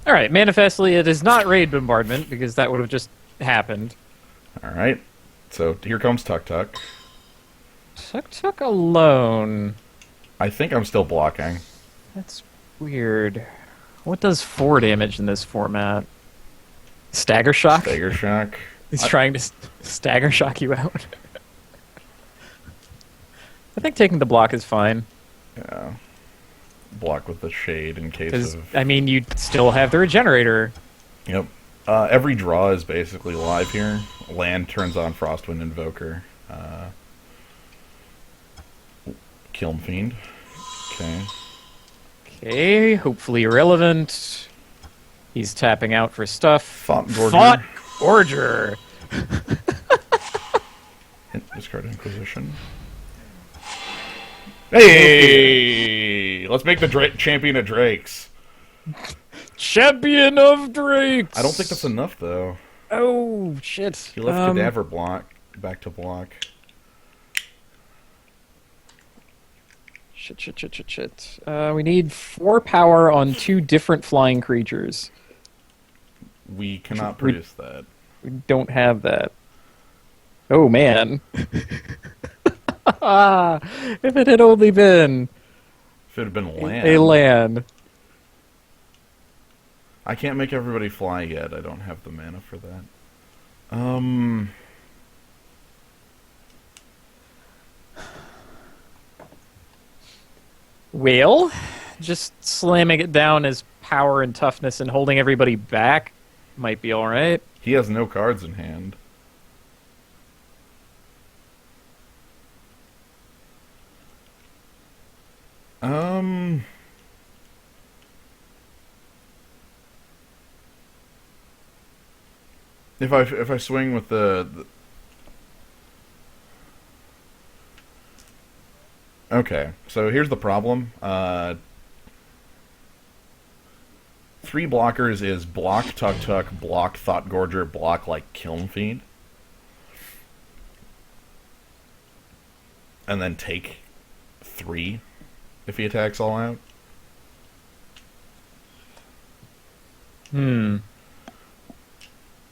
Alright, manifestly it is not Raid Bombardment, because that would have just happened. Alright, so here comes Tuk Tuk. Tuk Tuk alone. I think I'm still blocking. That's weird. What does 4 damage in this format? Stagger Shock? Stagger Shock. He's trying to Stagger Shock you out. I think taking the block is fine. Yeah. Block with the shade in case of... I mean, you still have the Regenerator. Yep. Every draw is basically live here. Land turns on Frostwind Invoker. Kiln Fiend. Okay. Okay, hopefully irrelevant. He's tapping out for stuff. Thought Gorger. Thought Gorger! Discard Inquisition. Hey! Let's make the champion of Drakes. Champion of Drakes! I don't think that's enough, though. Oh, shit. He left Cadaver block back to block. Shit. We need 4 power on 2 different flying creatures. We cannot produce that. We don't have that. Oh, man. If it had only been... If it had been land. A land. I can't make everybody fly yet. I don't have the mana for that. Well, just slamming it down as power and toughness and holding everybody back might be alright. He has no cards in hand. If I swing with the okay, so here's the problem. 3 blockers is block Tuk Tuk, block Thought Gorger, block like Kiln Fiend, and then take 3 if he attacks all out.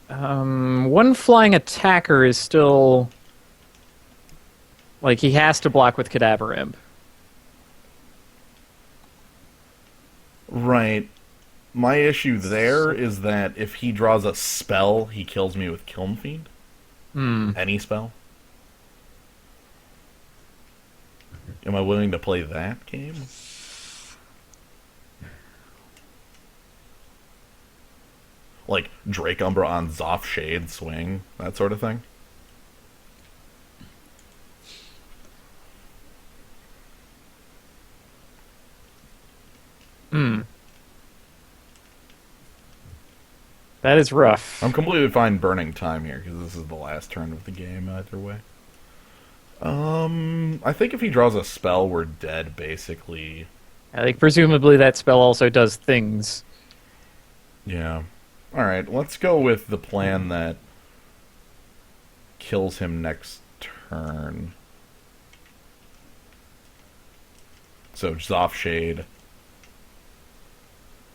One flying attacker is still... Like, he has to block with Cadaver Imp. Right. My issue there is that if he draws a spell, he kills me with Kiln Fiend. Any spell. Am I willing to play that game? Like Drake Umbra on Zoff Shade swing, that sort of thing. That is rough. I'm completely fine burning time here because this is the last turn of the game either way. I think if he draws a spell, we're dead basically. I think presumably that spell also does things. Yeah. Alright, let's go with the plan that kills him next turn. So, Zoff Shade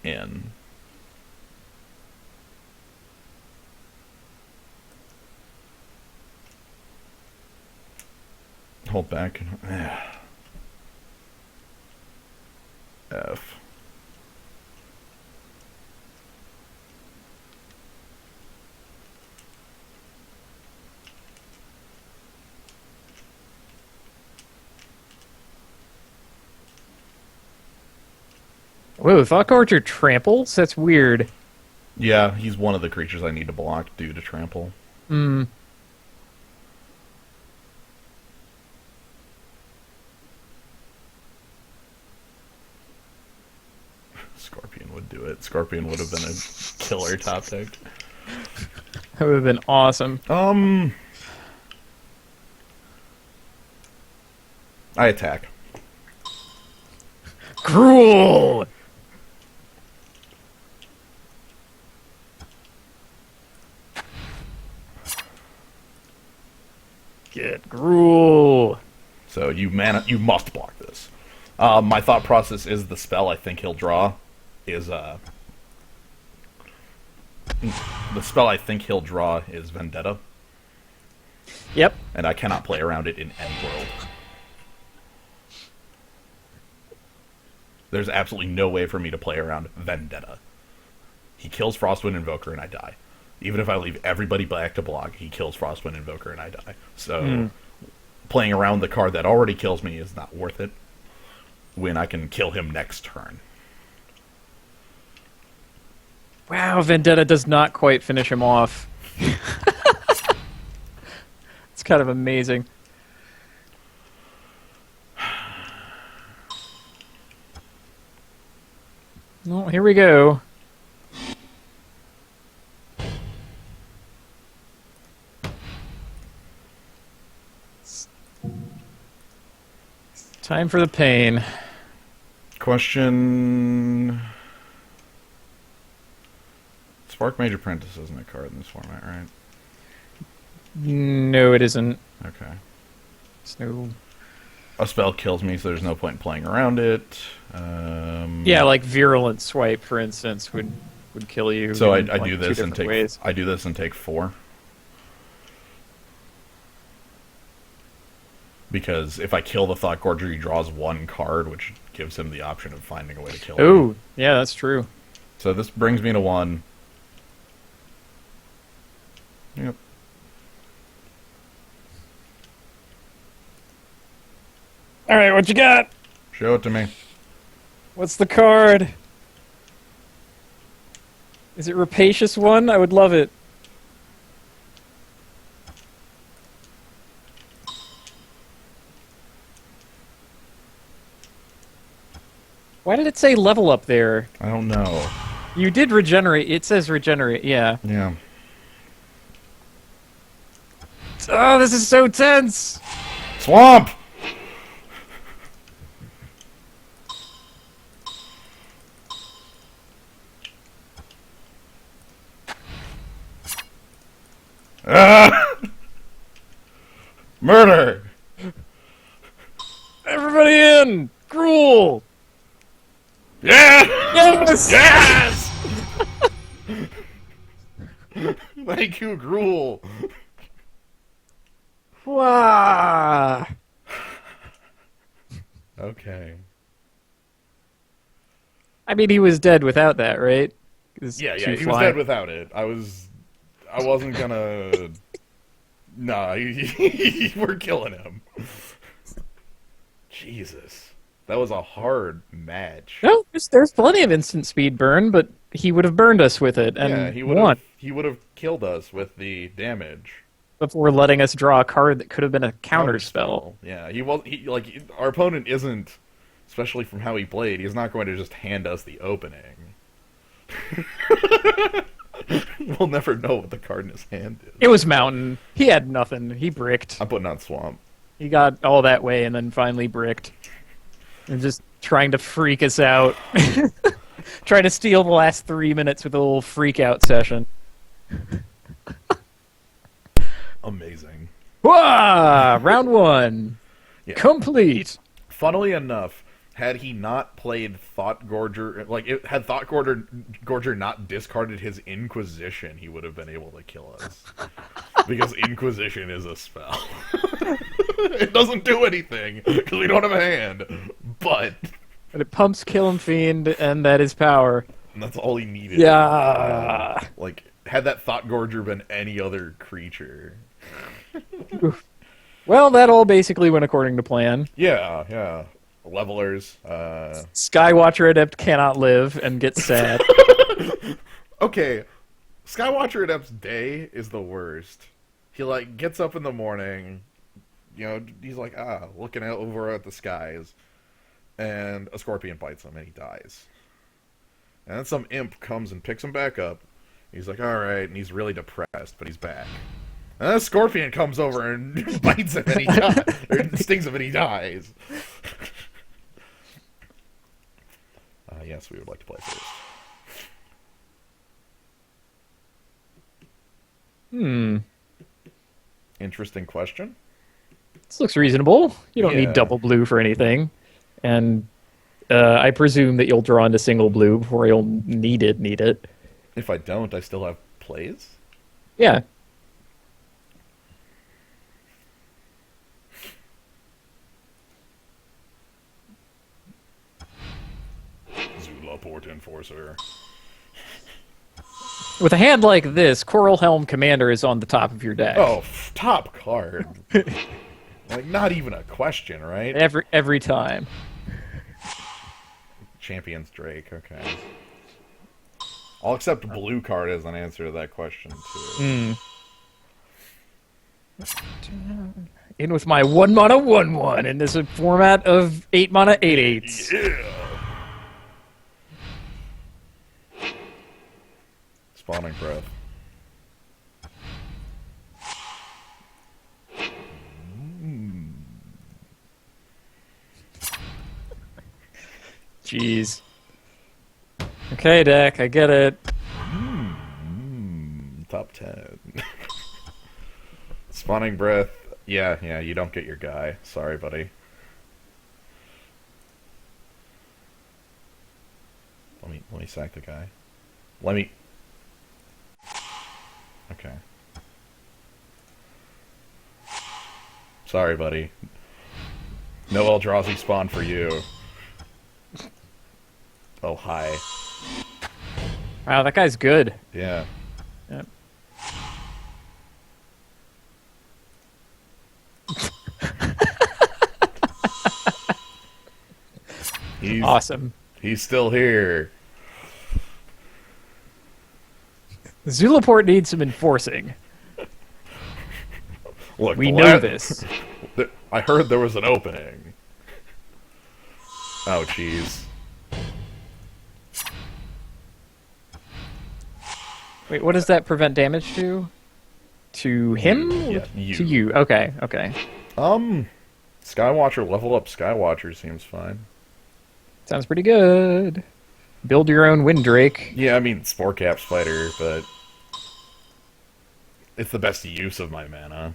in. Hold back. F. Whoa, Thoughtgorger tramples? That's weird. Yeah, he's one of the creatures I need to block due to trample. Hmm. Scorpion would do it. Scorpion would have been a killer top deck. That would have been awesome. I attack. Cruel! Get Gruul. So you must block this. My thought process is the spell I think he'll draw is Vendetta, Yep. and I cannot play around it in any world. There's absolutely no way for me to play around Vendetta. He kills Frostwind Invoker and I die. Even if I leave everybody back to block, he kills Frostwind Invoker and I die. So playing around the card that already kills me is not worth it when I can kill him next turn. Wow, Vendetta does not quite finish him off. It's kind of amazing. Well, here we go. Time for the pain. Question... Spark Mage Apprentice isn't a card in this format, right? No, it isn't. Okay. It's no... A spell kills me, so there's no point in playing around it. Yeah, like Virulent Swipe, for instance, would kill you. So I in, do two this and different take ways. I do this and take 4. Because if I kill the Thought Gorger, he draws 1 card, which gives him the option of finding a way to kill me. Oh, yeah, that's true. So this brings me to 1. Yep. All right, what you got? Show it to me. What's the card? Is it Rapacious One? I would love it. Why did it say level up there? I don't know. You did regenerate. It says regenerate, yeah. Yeah. Oh, this is so tense! Swamp! Ah! Murder! Everybody in! Gruul! Yeah! Yes! Yes! Thank you, Gruul. Wow! Okay. I mean, he was dead without that, right? Yeah, he was dead without it. I wasn't gonna... Nah, we're killing him. Jesus. That was a hard match. No, there's plenty of instant speed burn, but he would have burned us with it and Yeah, he would have killed us with the damage. Before letting us draw a card that could have been a counter spell. Yeah, our opponent isn't, especially from how he played, he's not going to just hand us the opening. We'll never know what the card in his hand is. It was Mountain. He had nothing. He bricked. I'm putting on Swamp. He got all that way and then finally bricked. And just trying to freak us out. Trying to steal the last 3 minutes with a little freak out session. Amazing. Wah! Round 1. Yeah. Complete. Funnily enough, had he not played Thought Gorger, had Thought Gorger not discarded his Inquisition, he would have been able to kill us. Because Inquisition is a spell. It doesn't do anything, because we don't have a hand. But it pumps Kill 'em Fiend, and that is power. And that's all he needed. Yeah. Had that Thought Gorger been any other creature. Well, that all basically went according to plan. Yeah. levelers. Skywatcher Adept cannot live and gets sad. Okay, Skywatcher Adept's day is the worst. He like gets up in the morning, he's like looking out over at the skies, and a scorpion bites him and he dies. And then some imp comes and picks him back up. He's like, all right, and he's really depressed, but he's back. And then a scorpion comes over and bites him and he dies, or stings him and he dies. Yes, we would like to play first. Interesting question. This looks reasonable. You don't Yeah. need double blue for anything. And I presume that you'll draw into single blue before you'll need it. If I don't, I still have plays? Yeah. Zula Port Enforcer. With a hand like this, Coral Helm Commander is on the top of your deck. Oh, top card. Like, not even a question, right? Every time. Champions Drake, okay. I'll accept blue card as an answer to that question, too. In with my 1 mana 1/1 in this format of 8 mana 8/8s. Yeah! Spawning Breath. Jeez. Okay, deck, I get it. Top 10. Spawning Breath. Yeah, you don't get your guy. Sorry, buddy. Let me sack the guy. Okay. Sorry, buddy. No Eldrazi spawn for you. Oh, hi. Wow, that guy's good. Yeah. Yep. He's Awesome. He's still here. Zulaport needs some enforcing. Look, We know this. I heard there was an opening. Oh, jeez. Wait, what does that prevent damage to? To him? Yeah, you. To you. Okay. Skywatcher, level up Skywatcher seems fine. Sounds pretty good. Build your own Windrake. Yeah, I mean, Spore Cap Spider, but it's the best use of my mana.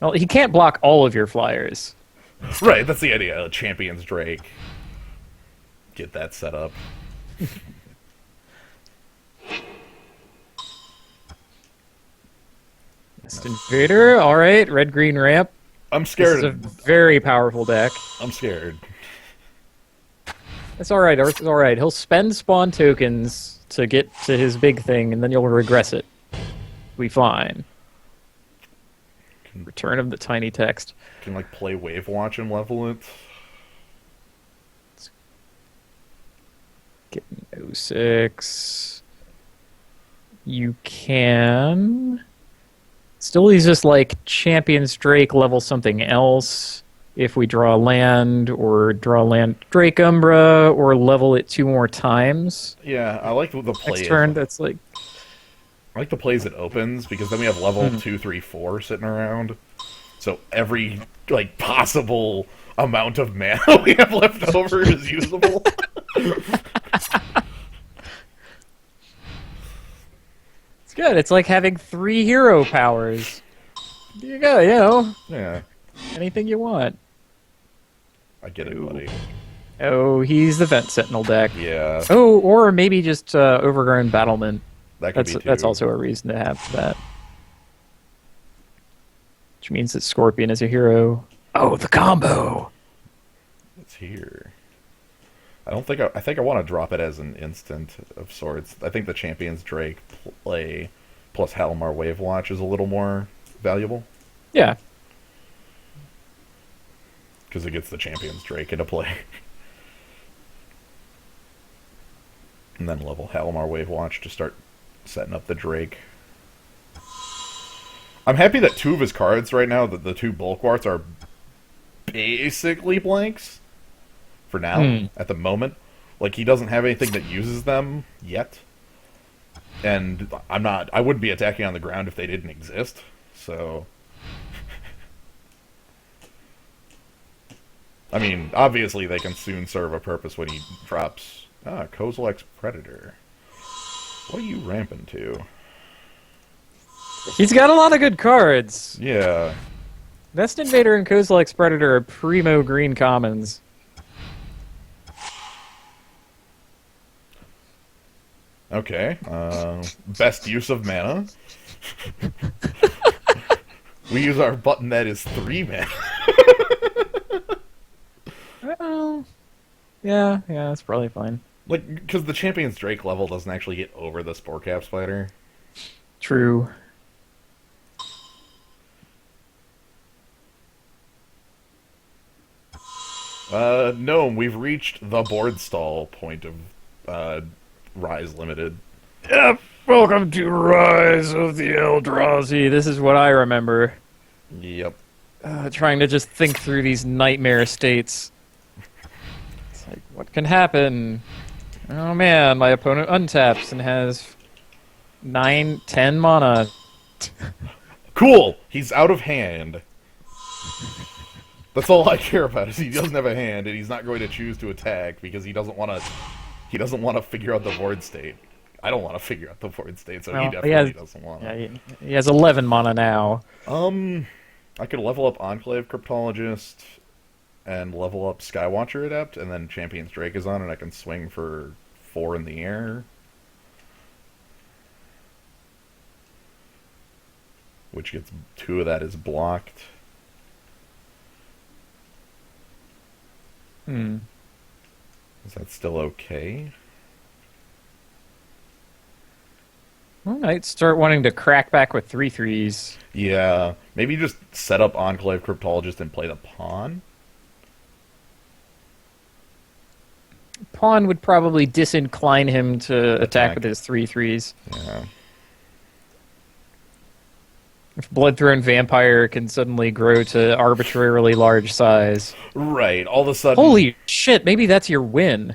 Well, he can't block all of your flyers. Right, that's the idea. Champions Drake. Get that set up. Mist Invader, alright, red-green ramp. I'm This scared. is a very powerful deck. I'm scared. It's alright, Arthur's alright. He'll spend spawn tokens to get to his big thing, and then you'll regress it. We fine. Return of the tiny text. Can like play Wave Watch and level it. Get an 06. You can. Still uses like Champions Drake level something else. If we draw land, or draw land Drake Umbra, or level it 2 more times. Yeah, I like the play. Next turn, that's like. I like the plays it opens because then we have level 2, 3, 4 sitting around. So every like possible amount of mana we have left over is usable. It's good. It's like having 3 hero powers. There you go, you know. Yeah, Anything you want. I get it, buddy. Oh, he's the Vent Sentinel deck. Yeah, Oh, or maybe just Overgrown Battlement. that could be too. That's also a reason to have that. Which means that Scorpion is a hero. Oh, the combo! It's here. I think I want to drop it as an instant of sorts. I think the Champions Drake play plus Halimar Wave Watch is a little more valuable. Yeah. because it gets the Champion's Drake into play. And then level Halimar Wave Watch to start setting up the Drake. I'm happy that 2 of his cards right now, the 2 Bulkwarts, are basically blanks. For now, at the moment. Like, he doesn't have anything that uses them yet. And I wouldn't be attacking on the ground if they didn't exist. So... I mean, obviously they can soon serve a purpose when he drops... Kozilek's Predator. What are you ramping to? He's got a lot of good cards. Yeah. Nest Invader and Kozilek's Predator are primo green commons. Okay. Best use of mana. We use our button that is 3 mana. Well, yeah, that's probably fine. Like, because the Champion's Drake level doesn't actually get over the Spore Cap Spider. True. No, we've reached the board stall point of Rise Limited. Yep, welcome to Rise of the Eldrazi. This is what I remember. Yep. Trying to just think through these nightmare states. It's like, what can happen? Oh man, my opponent untaps and has 9, 10 mana. Cool! He's out of hand. That's all I care about, is he doesn't have a hand, and he's not going to choose to attack because he doesn't want to... He doesn't want to figure out the void state. I don't want to figure out the void state, so he definitely doesn't want to. Yeah, he has 11 mana now. I could level up Enclave Cryptologist and level up Skywatcher Adept, and then Champion's Drake is on, and I can swing for 4 in the air. Which gets 2 of that is blocked. Is that still okay? I might start wanting to crack back with 3/3s. Yeah, maybe just set up Enclave Cryptologist and play the pawn. Pawn would probably disincline him to attack with his 3/3s. Yeah. If Bloodthrone Vampire can suddenly grow to arbitrarily large size. Right, all of a sudden... Holy shit, maybe that's your win.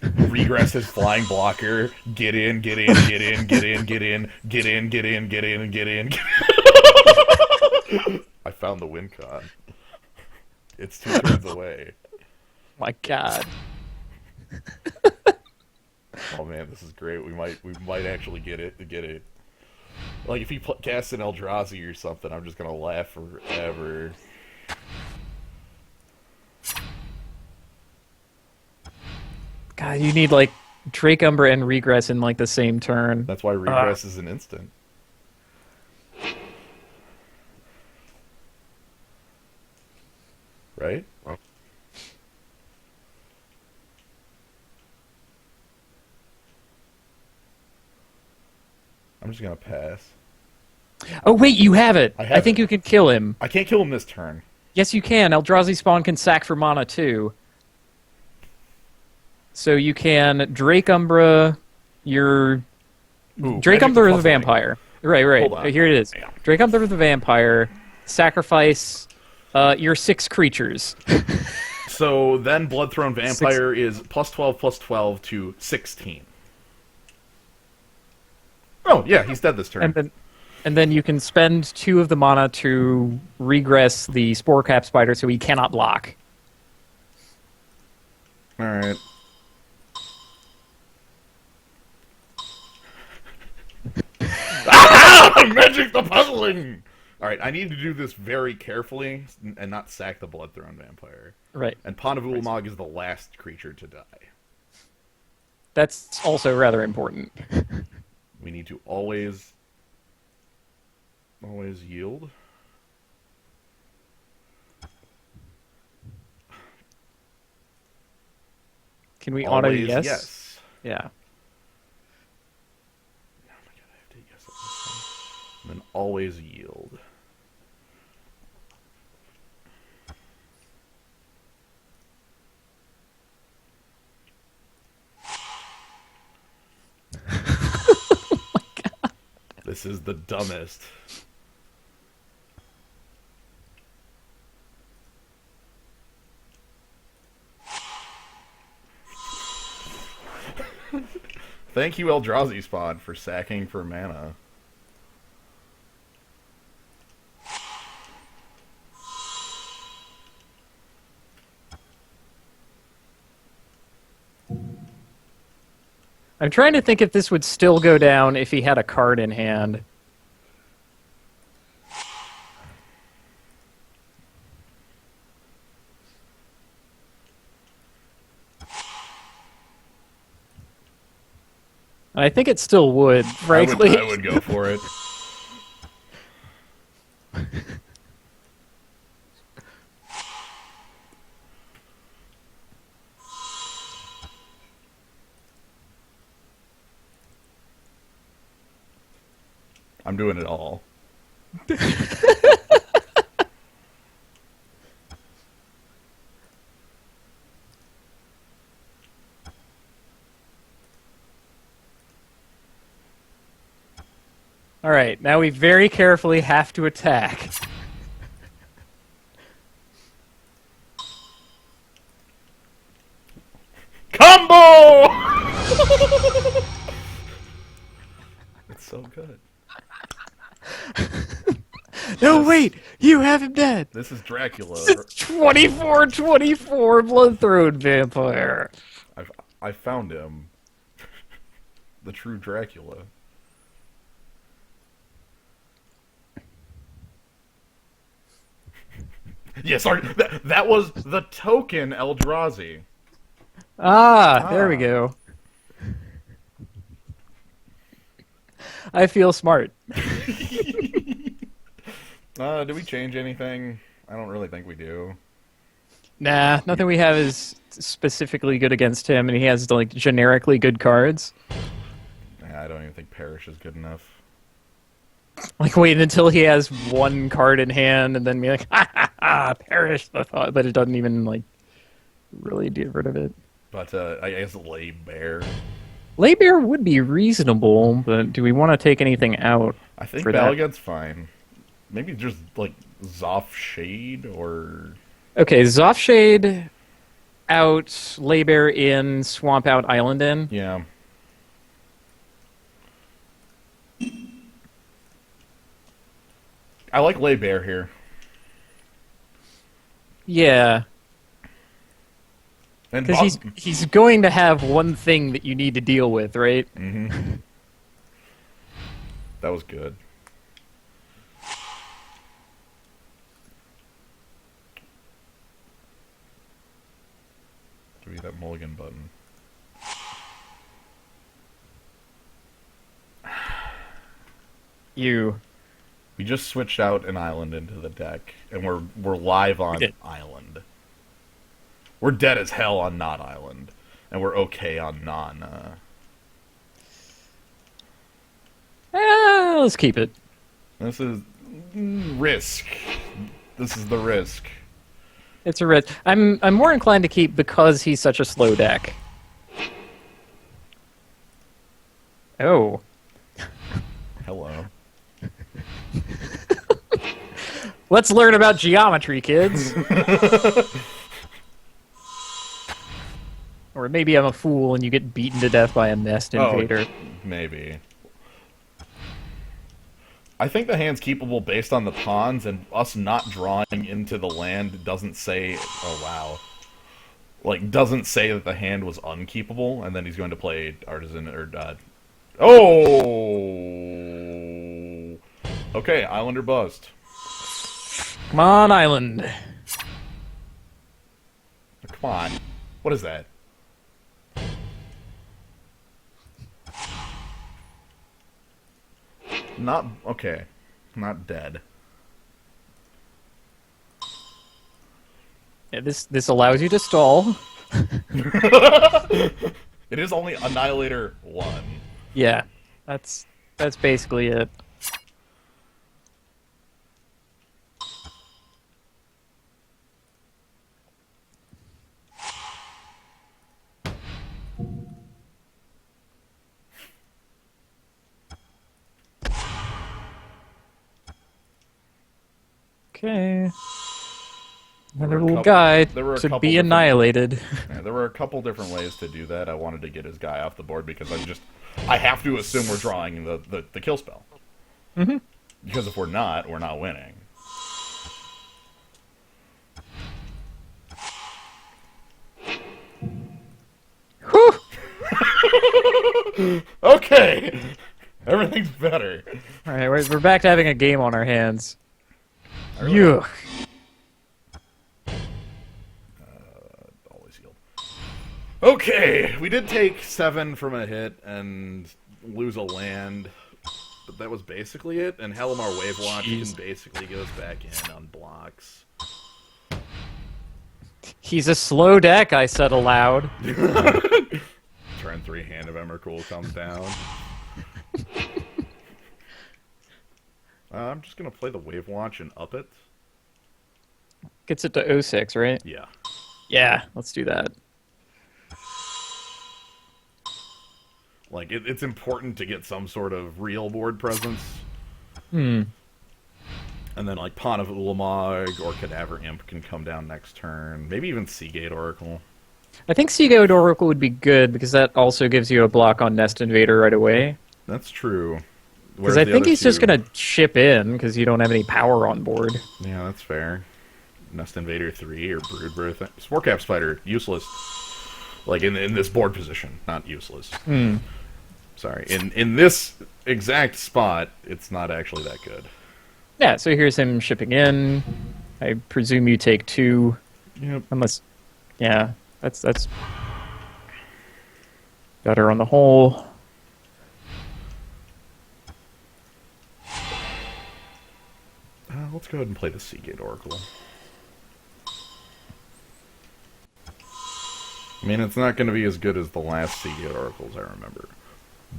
Regress his flying blocker. Get in, get in, get in, get in, get in, get in, get in, get in, get in. I found the win con. It's 2 turns away. My god. Oh man, this is great. We might actually get it. Like, if he casts an Eldrazi or something, I'm just gonna laugh forever. God, you need, like, Drake Umbra and Regress in, like, the same turn. That's why Regress is an instant. Right? I'm just gonna pass. Oh, wait, you have it! I think it. you can kill him. I can't kill him this turn. Yes, you can. Eldrazi Spawn can sack for mana, too. So you can Drake Umbra your... Drake Umbra the Vampire. Right. Here it is. Drake Umbra the Vampire, sacrifice your 6 creatures. So then Bloodthrone Vampire is +12/+12 to 16. Oh, yeah, he's dead this turn. And then you can spend 2 of the mana to regress the Spore Cap Spider so he cannot block. Alright. Magic the puzzling! Alright, I need to do this very carefully and not sack the Bloodthrone Vampire. Right. And Pond of Ulamog is the last creature to die. That's also rather important. We need to always yield. Can we Always auto yes? Yes. Yeah. Oh my god, I have to yes at this one. And then always yield. This is the dumbest. Thank you, Eldrazi Spot, for sacking for mana. I'm trying to think if this would still go down if he had a card in hand. I think it still would, frankly. I would go for it. I'm doing it all. All right, now we very carefully have to attack. Combo! It's so good. No, wait! You have him dead! This is Dracula. 24/24 Bloodthrone Vampire. I found him. The true Dracula. Yeah, sorry. That was the token Eldrazi. There we go. I feel smart. Do we change anything? I don't really think we do. Nah, nothing we have is specifically good against him, and he has like generically good cards. Yeah, I don't even think Perish is good enough. Like wait until he has one card in hand, and then be like, ha ha ha, perish the thought, but it doesn't even like really get rid of it. But I guess Lay Bear. Laybear would be reasonable, but do we want to take anything out? I think for that? Balagut's fine. Maybe just like Zoff Shade or Okay, Zoffshade out, Laybear in, Swamp out, Island in. yeah. I like Lay Bear here. Yeah, And because he's going to have one thing that you need to deal with, right? Mm-hmm. That was good. Give me that mulligan button. You. We just switched out an island into the deck, and we're live on did. island. We're dead as hell on not island, and we're okay on non. Let's keep it. This is risk. This is the risk. It's a red. I'm more inclined to keep because he's such a slow deck. Oh. Hello. Let's learn about geometry, kids. Or maybe I'm a fool and you get beaten to death by a nest invader. Oh, maybe. I think the hand's keepable based on the pawns, and us not drawing into the land doesn't say, oh wow. Like, doesn't say that the hand was unkeepable, and then he's going to play Artisan, or, oh! Okay, Islander bust. Come on, Island. Come on. What is that? Not, okay. Not dead. Yeah, this allows you to stall. It is only Annihilator 1. Yeah, that's basically it. Okay. Another were a little couple- guy there were a to couple be different- annihilated. Yeah, there were a couple different ways to do that. I wanted to get his guy off the board because I have to assume we're drawing the kill spell. Mm-hmm. Because if we're not winning. Whew! Okay! Everything's better. Alright, we're back to having a game on our hands. really- Yuck. Always healed. Okay, we did take 7 from a hit and lose a land, but that was basically it. And Halimar Wavewatch basically goes back in on blocks. He's a slow deck, I said aloud. Turn 3 Hand of Emrakul comes down. I'm just gonna play the Wavewatch and up it. Gets it to 06, right? Yeah. Yeah, let's do that. Like, it's important to get some sort of real board presence. Hmm. And then, like, Pawn of Ulamog or Cadaver Imp can come down next turn. Maybe even Seagate Oracle. I think Seagate Oracle would be good because that also gives you a block on Nest Invader right away. That's true. Because I think he's just going to chip in because you don't have any power on board. Yeah, that's fair. Nest Invader 3 or Broodbirth. Sporecap Spider, useless. Like, in this board position, not useless. Hmm. Sorry. In this exact spot, it's not actually that good. Yeah, so here's him shipping in. I presume you take 2. Yep. Unless... Yeah, that's better on the whole. Let's go ahead and play the Seagate Oracle. I mean, it's not going to be as good as the last Seagate Oracles I remember.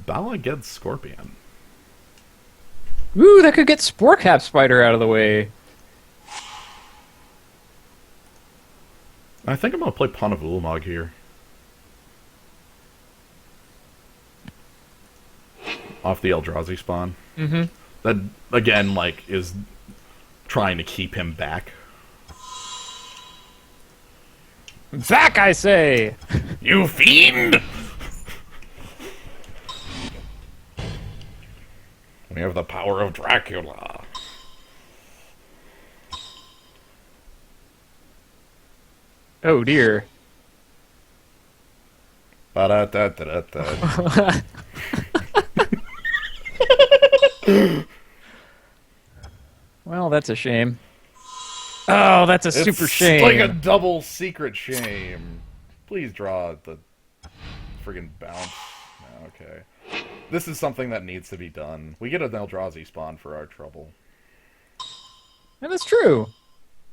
Bala gets Scorpion. Ooh, that could get Sporecap Spider out of the way. I think I'm going to play Pawn of Ulamog here. Off the Eldrazi spawn. Mm-hmm. That, again, like, is trying to keep him back. Back, I say! You fiend! We have the power of Dracula. Oh, dear. Ba-da-da-da-da-da. Well, that's a shame. Oh, that's a super shame. It's like a double secret shame. Please draw the friggin' bounce. Okay. This is something that needs to be done. We get an Eldrazi spawn for our trouble. And it's true.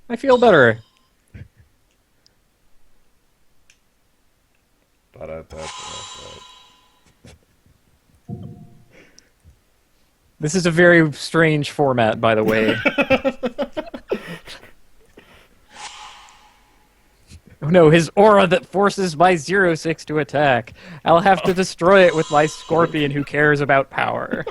I feel better. This is a very strange format, by the way. Oh no, his aura that forces my 0/6 to attack. I'll have to destroy it with my Scorpion who cares about power.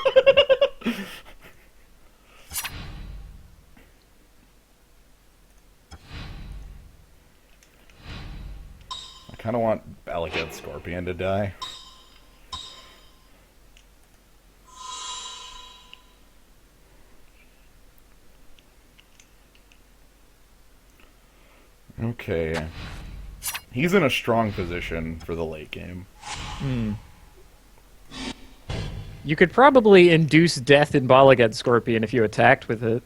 I kind of want Balagad Scorpion to die. Okay. He's in a strong position for the late game. You could probably induce death in Balagad Scorpion if you attacked with it.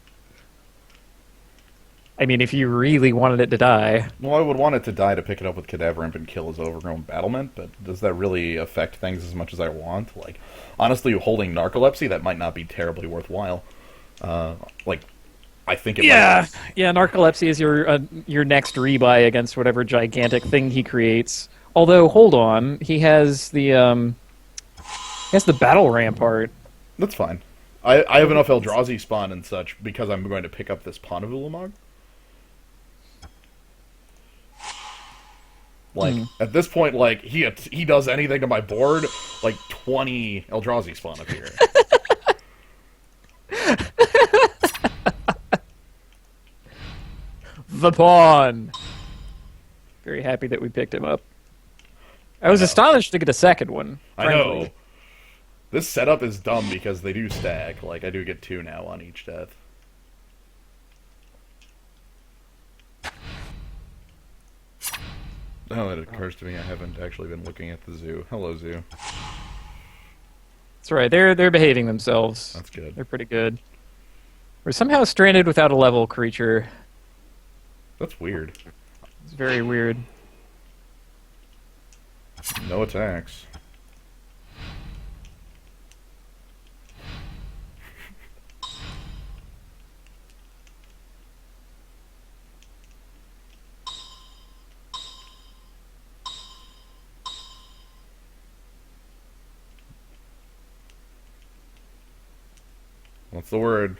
I mean, if you really wanted it to die. Well, I would want it to die to pick it up with Cadaver Imp and kill his overgrown battlement, but does that really affect things as much as I want? Like, honestly, holding Narcolepsy, that might not be terribly worthwhile. Like, I think it might. Yeah, Narcolepsy is your next rebuy against whatever gigantic thing he creates. Although, hold on, he has the Battle Rampart. That's fine. I have enough Eldrazi spawn and such because I'm going to pick up this Pawn of Ulamog. Like, at this point, like, he does anything to my board, like, 20 Eldrazi spawn appear. the pawn. Very happy that we picked him up. I was astonished to get a second one. I frankly. know. This setup is dumb because they do stack. Like, I do get 2 now on each death. Oh, it occurs to me I haven't actually been looking at the zoo. Hello, zoo. That's right. They're behaving themselves. That's good. They're pretty good. We're somehow stranded without a level creature. That's weird. It's very weird. No attacks. What's the word?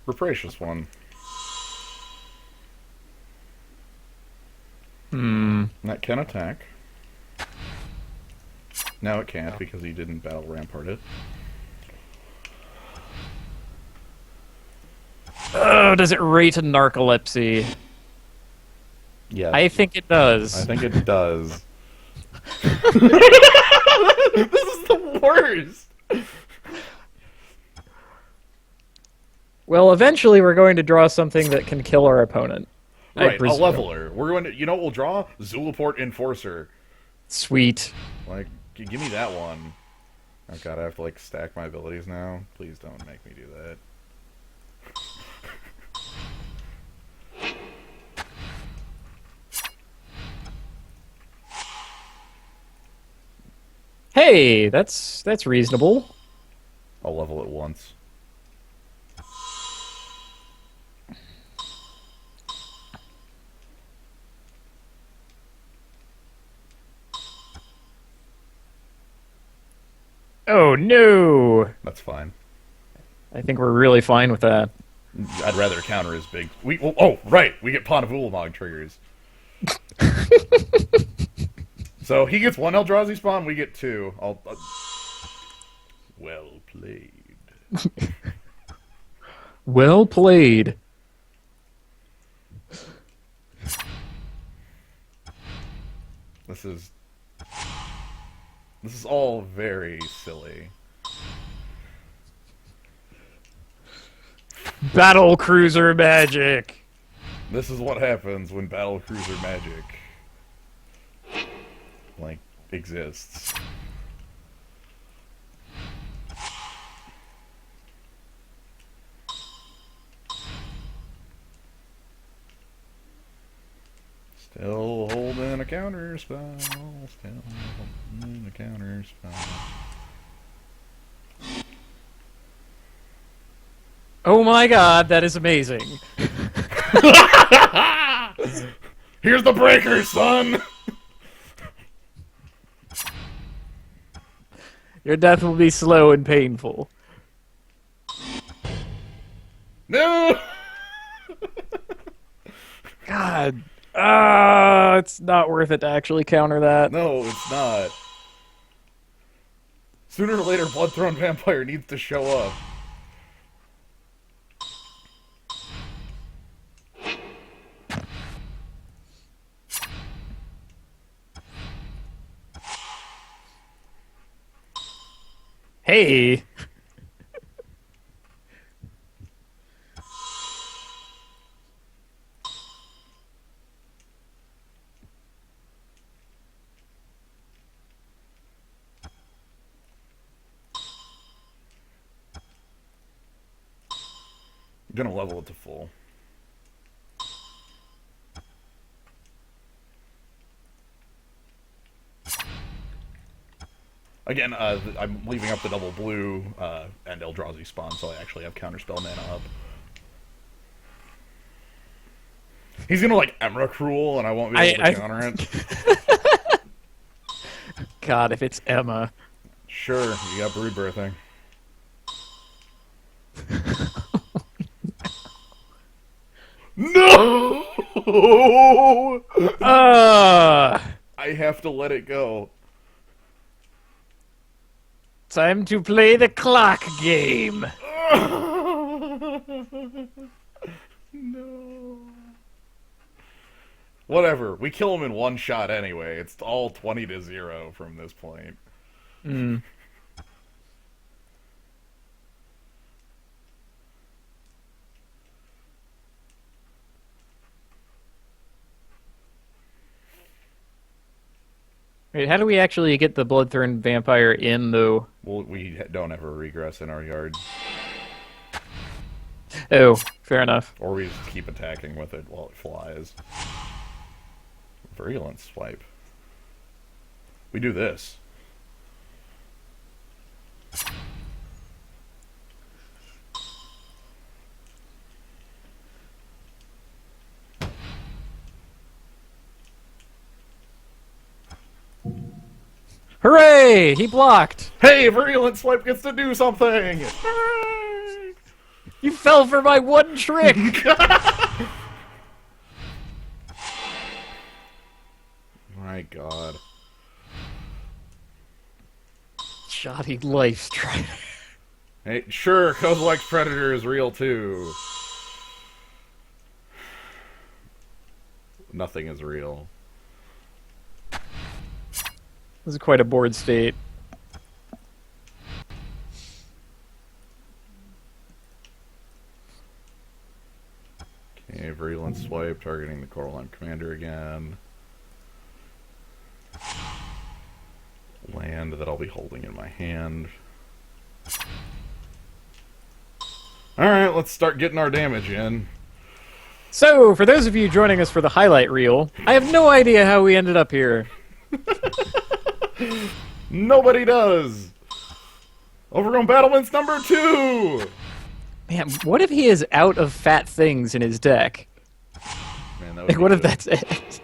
Rapacious one. That can attack. Now it can't because he didn't battle rampart it. Oh, does it rate a narcolepsy? Yeah. I think it does. I think it does. This is the worst! Well, eventually we're going to draw something that can kill our opponent. I Right, a presume. leveler. We're going to, you know what we'll draw? Zulaport Enforcer. Sweet. Like, give me that one. Oh god, I have to, like, stack my abilities now. Please don't make me do that. Hey, that's reasonable. I'll level it once. Oh no! That's fine. I think we're really fine with that. I'd rather counter his big... oh, right! We get Pond of Ulamog triggers. So he gets 1 Eldrazi spawn, we get 2. Well played. Well played. This is all very silly. Battle cruiser magic. This is what happens when Battle Cruiser magic, like, exists. Still holding a counter spell. Still holding a counter spell. Oh my god, that is amazing. Here's the breaker, son! Your death will be slow and painful. No! God. It's not worth it to actually counter that. No, it's not. Sooner or later, Bloodthrone Vampire needs to show up. Hey! I'm gonna level it to full. Again, I'm leaving up the double blue and Eldrazi spawn, so I actually have counterspell mana up. He's gonna, like, Emra Cruel, and I won't be able to counter it. God, if it's Emma. Sure, you got brood birthing. No! I have to let it go. Time to play the clock game. No. Whatever. We kill him in one shot anyway. It's all 20-0 from this point. Mm. Wait, how do we actually get the Bloodthorn Vampire in, though? Well, we don't have a regress in our yard. Oh, fair enough. Or we just keep attacking with it while it flies. Virulent Swipe. We do this. Hooray! He blocked! Hey, Virulent Swipe gets to do something! Hooray! You fell for my one trick! My god. Shoddy life strike. Hey, sure, Kozilek's Predator is real too. Nothing is real. This is quite a board state. Okay, Virulent Swipe targeting the Coraline Commander again. Land that I'll be holding in my hand. Alright, let's start getting our damage in. So, for those of you joining us for the highlight reel, I have no idea how we ended up here. Nobody does! Overgrown Battlements number 2! Man, what if he is out of fat things in his deck? Man, that would Like, be what if good. that's it?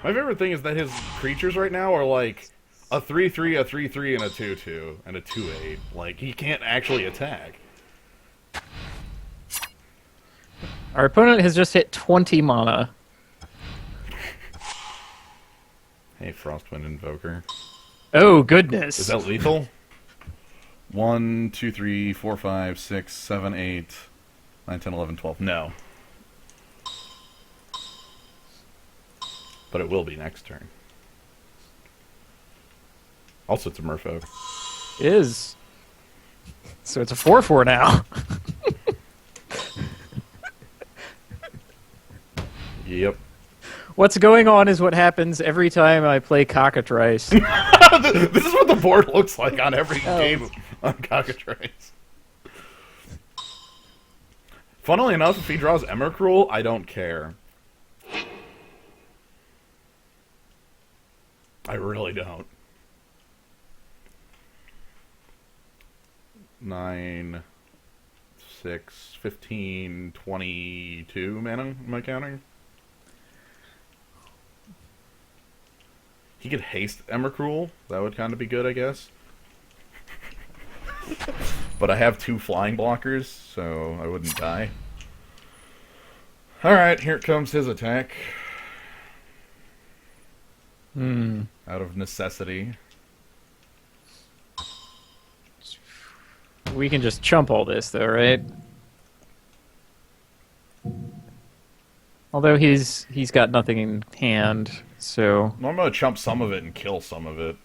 My favorite thing is that his creatures right now are like a 3/3, a 3/3, and a 2/2, and a 2/8. Like, he can't actually attack. Our opponent has just hit 20 mana. Hey, Frostwind Invoker. Oh, goodness. Is that lethal? 1, 2, 3, 4, 5, 6, 7, 8, 9, 10, 11, 12. No. But it will be next turn. Also, it's a Merfolk. It is. So it's a 4/4 now. Yep. What's going on is what happens every time I play Cockatrice. This is what the board looks like on every game on Cockatrice. Funnily enough, if he draws Emrakul, I don't care. I really don't. 9, 6, 15, 22 mana, am I counting? He could haste Emrakul. That would kind of be good, I guess. But I have 2 flying blockers, so I wouldn't die. Alright, here comes his attack. Out of necessity. We can just chump all this, though, right? Although he's got nothing in hand, so... Well, I'm going to chump some of it and kill some of it.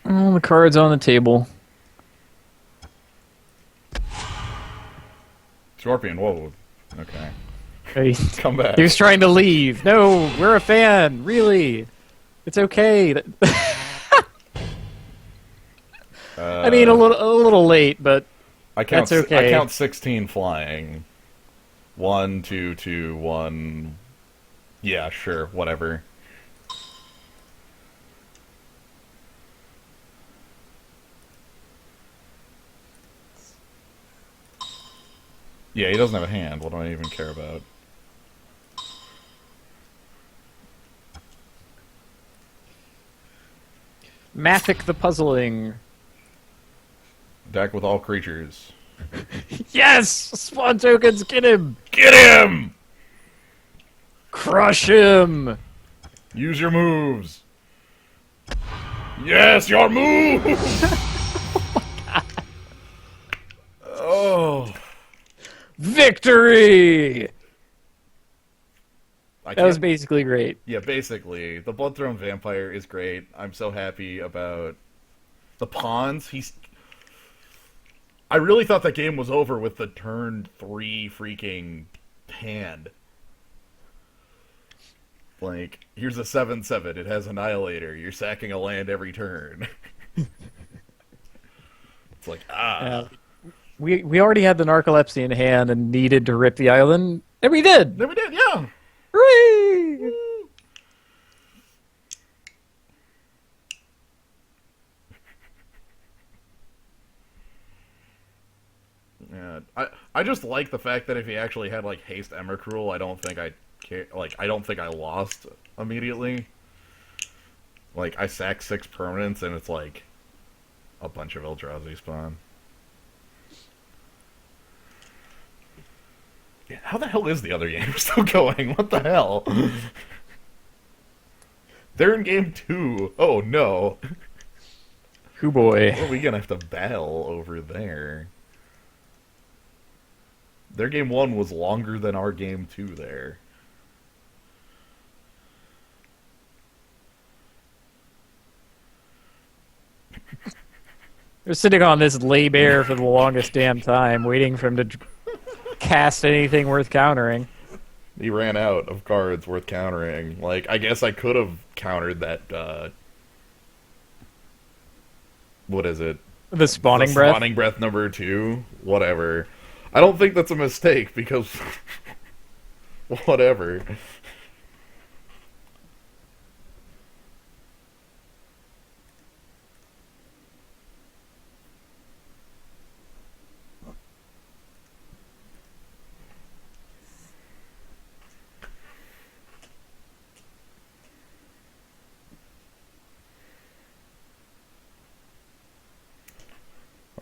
All the cards on the table. Scorpion, whoa. Okay. Hey, Come back. he was trying to leave. No, we're a fan. Really, it's okay. I mean, a little late, but that's okay. I count 16 flying. 1, 2, 2, 1. Yeah, sure, whatever. Yeah, he doesn't have a hand. What do I even care about? Mathic the Puzzling. Deck with all creatures. Yes! Spawn tokens, get him! Get him! Crush him! Use your moves. Yes, your moves! Victory! I That was can't- basically great. Yeah, basically, the Bloodthrown Vampire is great. I'm so happy about the pawns. I really thought that game was over with the turn 3 freaking hand. Like, here's a 7/7. It has Annihilator. You're sacking a land every turn. It's like, We already had the narcolepsy in hand and needed to rip the island, and we did! Then we did, yeah. Hooray! Yeah, I just like the fact that if he actually had like haste Emrakul, I don't think I don't think I lost immediately. Like I sack 6 permanents and it's like a bunch of Eldrazi spawn. Yeah, how the hell is the other game still going? What the hell? They're in game 2. Oh no. Hoo boy. What are we gonna have to battle over there? Their game 1 was longer than our game 2 there. They're sitting on this lay bear for the longest damn time, waiting for him to cast anything worth countering. He ran out of cards worth countering. Like, I guess I could have countered that, what is it? The spawning breath? Spawning breath number 2? Whatever. I don't think that's a mistake, because... whatever.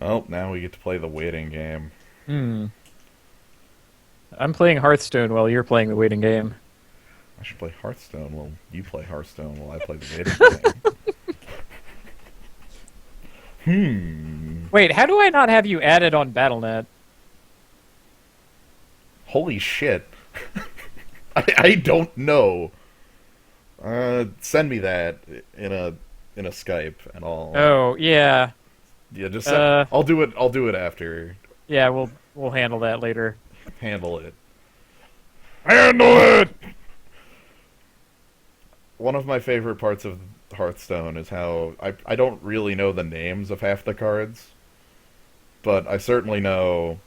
Well, now we get to play the waiting game. I'm playing Hearthstone while you're playing the waiting game. I should play Hearthstone while you play Hearthstone while I play the waiting game. Wait, how do I not have you added on BattleNet? Holy shit. I don't know. Send me that in a Skype and I'll Oh, yeah. yeah, just send, I'll do it after. Yeah, we'll handle that later. Handle it. Handle it! One of my favorite parts of Hearthstone is how I don't really know the names of half the cards, but I certainly know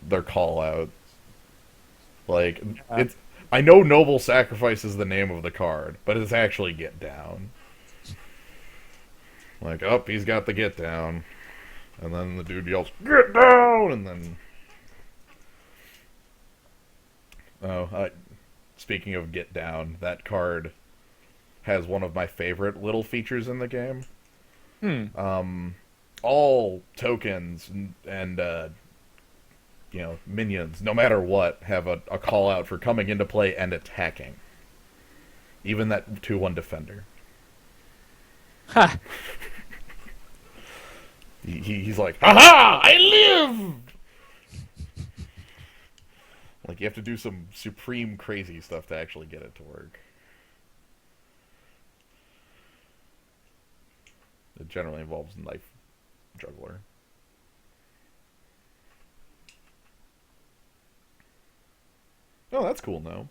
their call-outs. Like, I know Noble Sacrifice is the name of the card, but it's actually Get Down. Like, oh, he's got the Get Down. And then the dude yells, Get Down! And then... Oh, speaking of Get Down, that card has one of my favorite little features in the game. All tokens and you know, minions, no matter what, have a call out for coming into play and attacking. Even that 2/1 defender. Ha! He's like, ha! I live! Like, you have to do some supreme crazy stuff to actually get it to work. It generally involves Knife Juggler. Oh, that's cool now.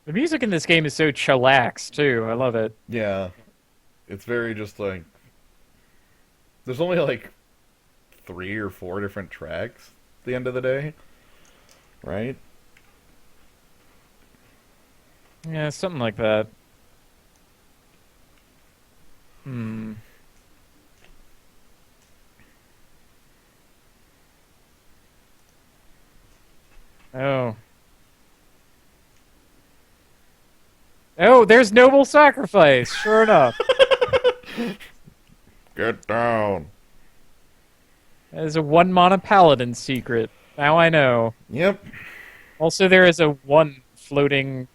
The music in this game is so chillax, too. I love it. Yeah. It's very just like... There's only like 3 or 4 different tracks at the end of the day. Right? Yeah, something like that. Oh. Oh, there's Noble Sacrifice, sure enough. Get down. That is a 1-mana paladin secret. Now I know. Yep. Also, there is a 1 floating...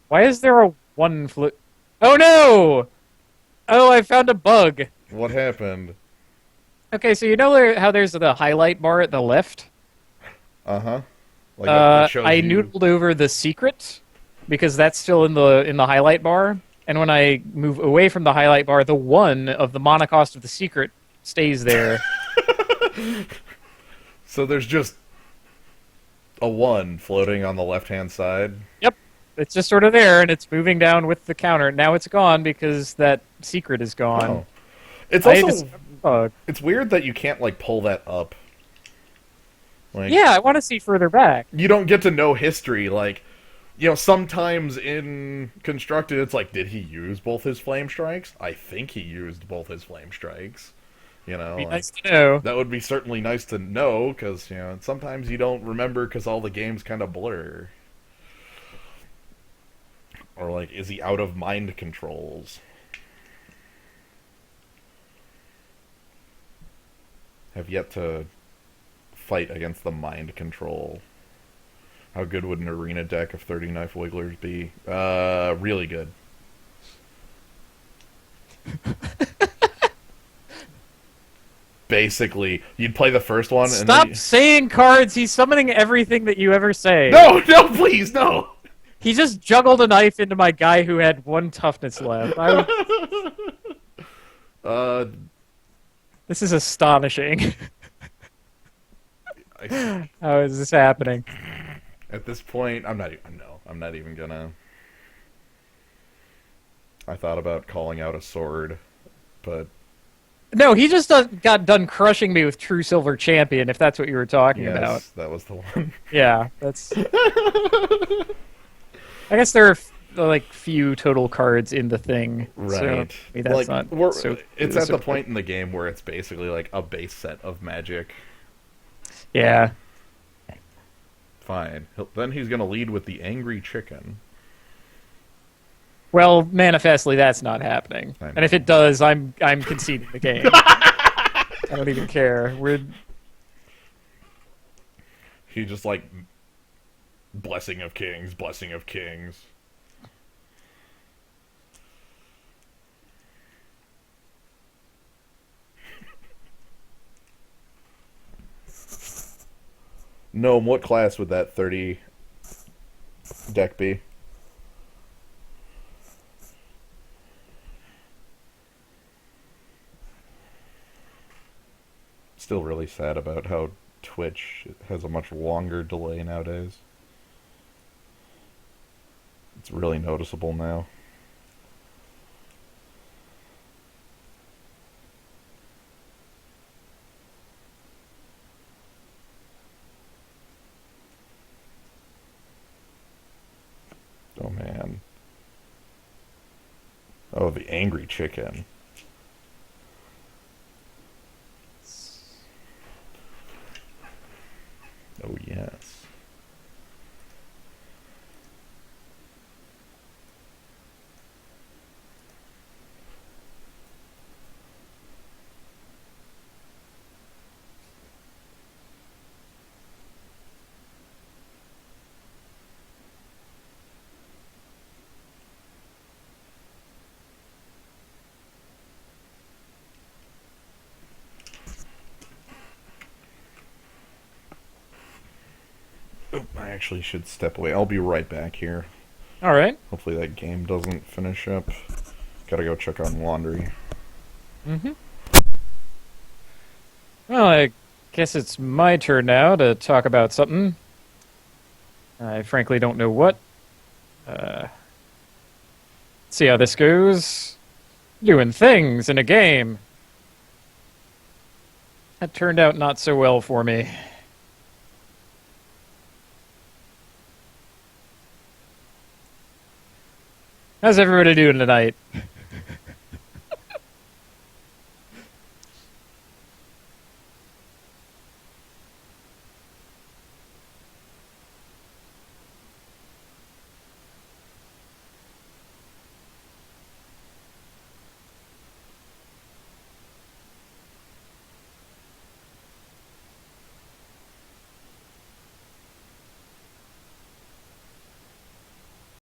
Why is there a 1 float... Oh no! Oh, I found a bug. What happened? Okay, so you know how there's the highlight bar at the left? Uh huh. Like it shows I you. noodled over the secret because that's still in the highlight bar. And when I move away from the highlight bar, the one of the monocost of the secret stays there. So there's just a one floating on the left hand side. Yep. It's just sort of there, and it's moving down with the counter. Now it's gone because that secret is gone. Oh. It's I also discovered a bug. it's weird that you can't like pull that up. Like Yeah, I want to see further back. you don't get to know history. Like sometimes in constructed, it's like, did he use both his flame strikes? I think he used both his flame strikes. Be Like, nice to know. that would be certainly nice to know because sometimes you don't remember because all the games kind of blur. Or like, is he out of mind controls? Have yet to fight against the mind control. How good would an arena deck of 30 Knife Wigglers be? Really good. Basically, you'd play the first one and Stop then saying cards. He's summoning everything that you ever say. No, no, please, no! He just juggled a knife into my guy who had 1 toughness left. Uh, This is astonishing. How is this happening? at this point, I'm not even gonna... I thought about calling out a sword, but... No, he just got done crushing me with True Silver Champion, if that's what you were talking about. Yes, that was the one. Yeah, that's... I guess there are like few total cards in the thing. Right. So maybe that's not so... It's at the point in the game where it's basically like a base set of magic. Yeah. Fine. Then he's going to lead with the Angry Chicken. Well, manifestly, that's not happening. I know. And if it does, I'm conceding the game. I don't even care. He just like... Blessing of Kings, Blessing of Kings. Gnome, what class would that 30 deck be? Still really sad about how Twitch has a much longer delay nowadays. It's really noticeable now. Oh man. Oh, the Angry Chicken. Oh yes. I actually should step away. I'll be right back here. All right. Hopefully that game doesn't finish up. Gotta go check on laundry. Mm-hmm. Well, I guess it's my turn now to talk about something. I frankly don't know what. Let's see how this goes. Doing things in a game. That turned out not so well for me. How's everybody doing tonight?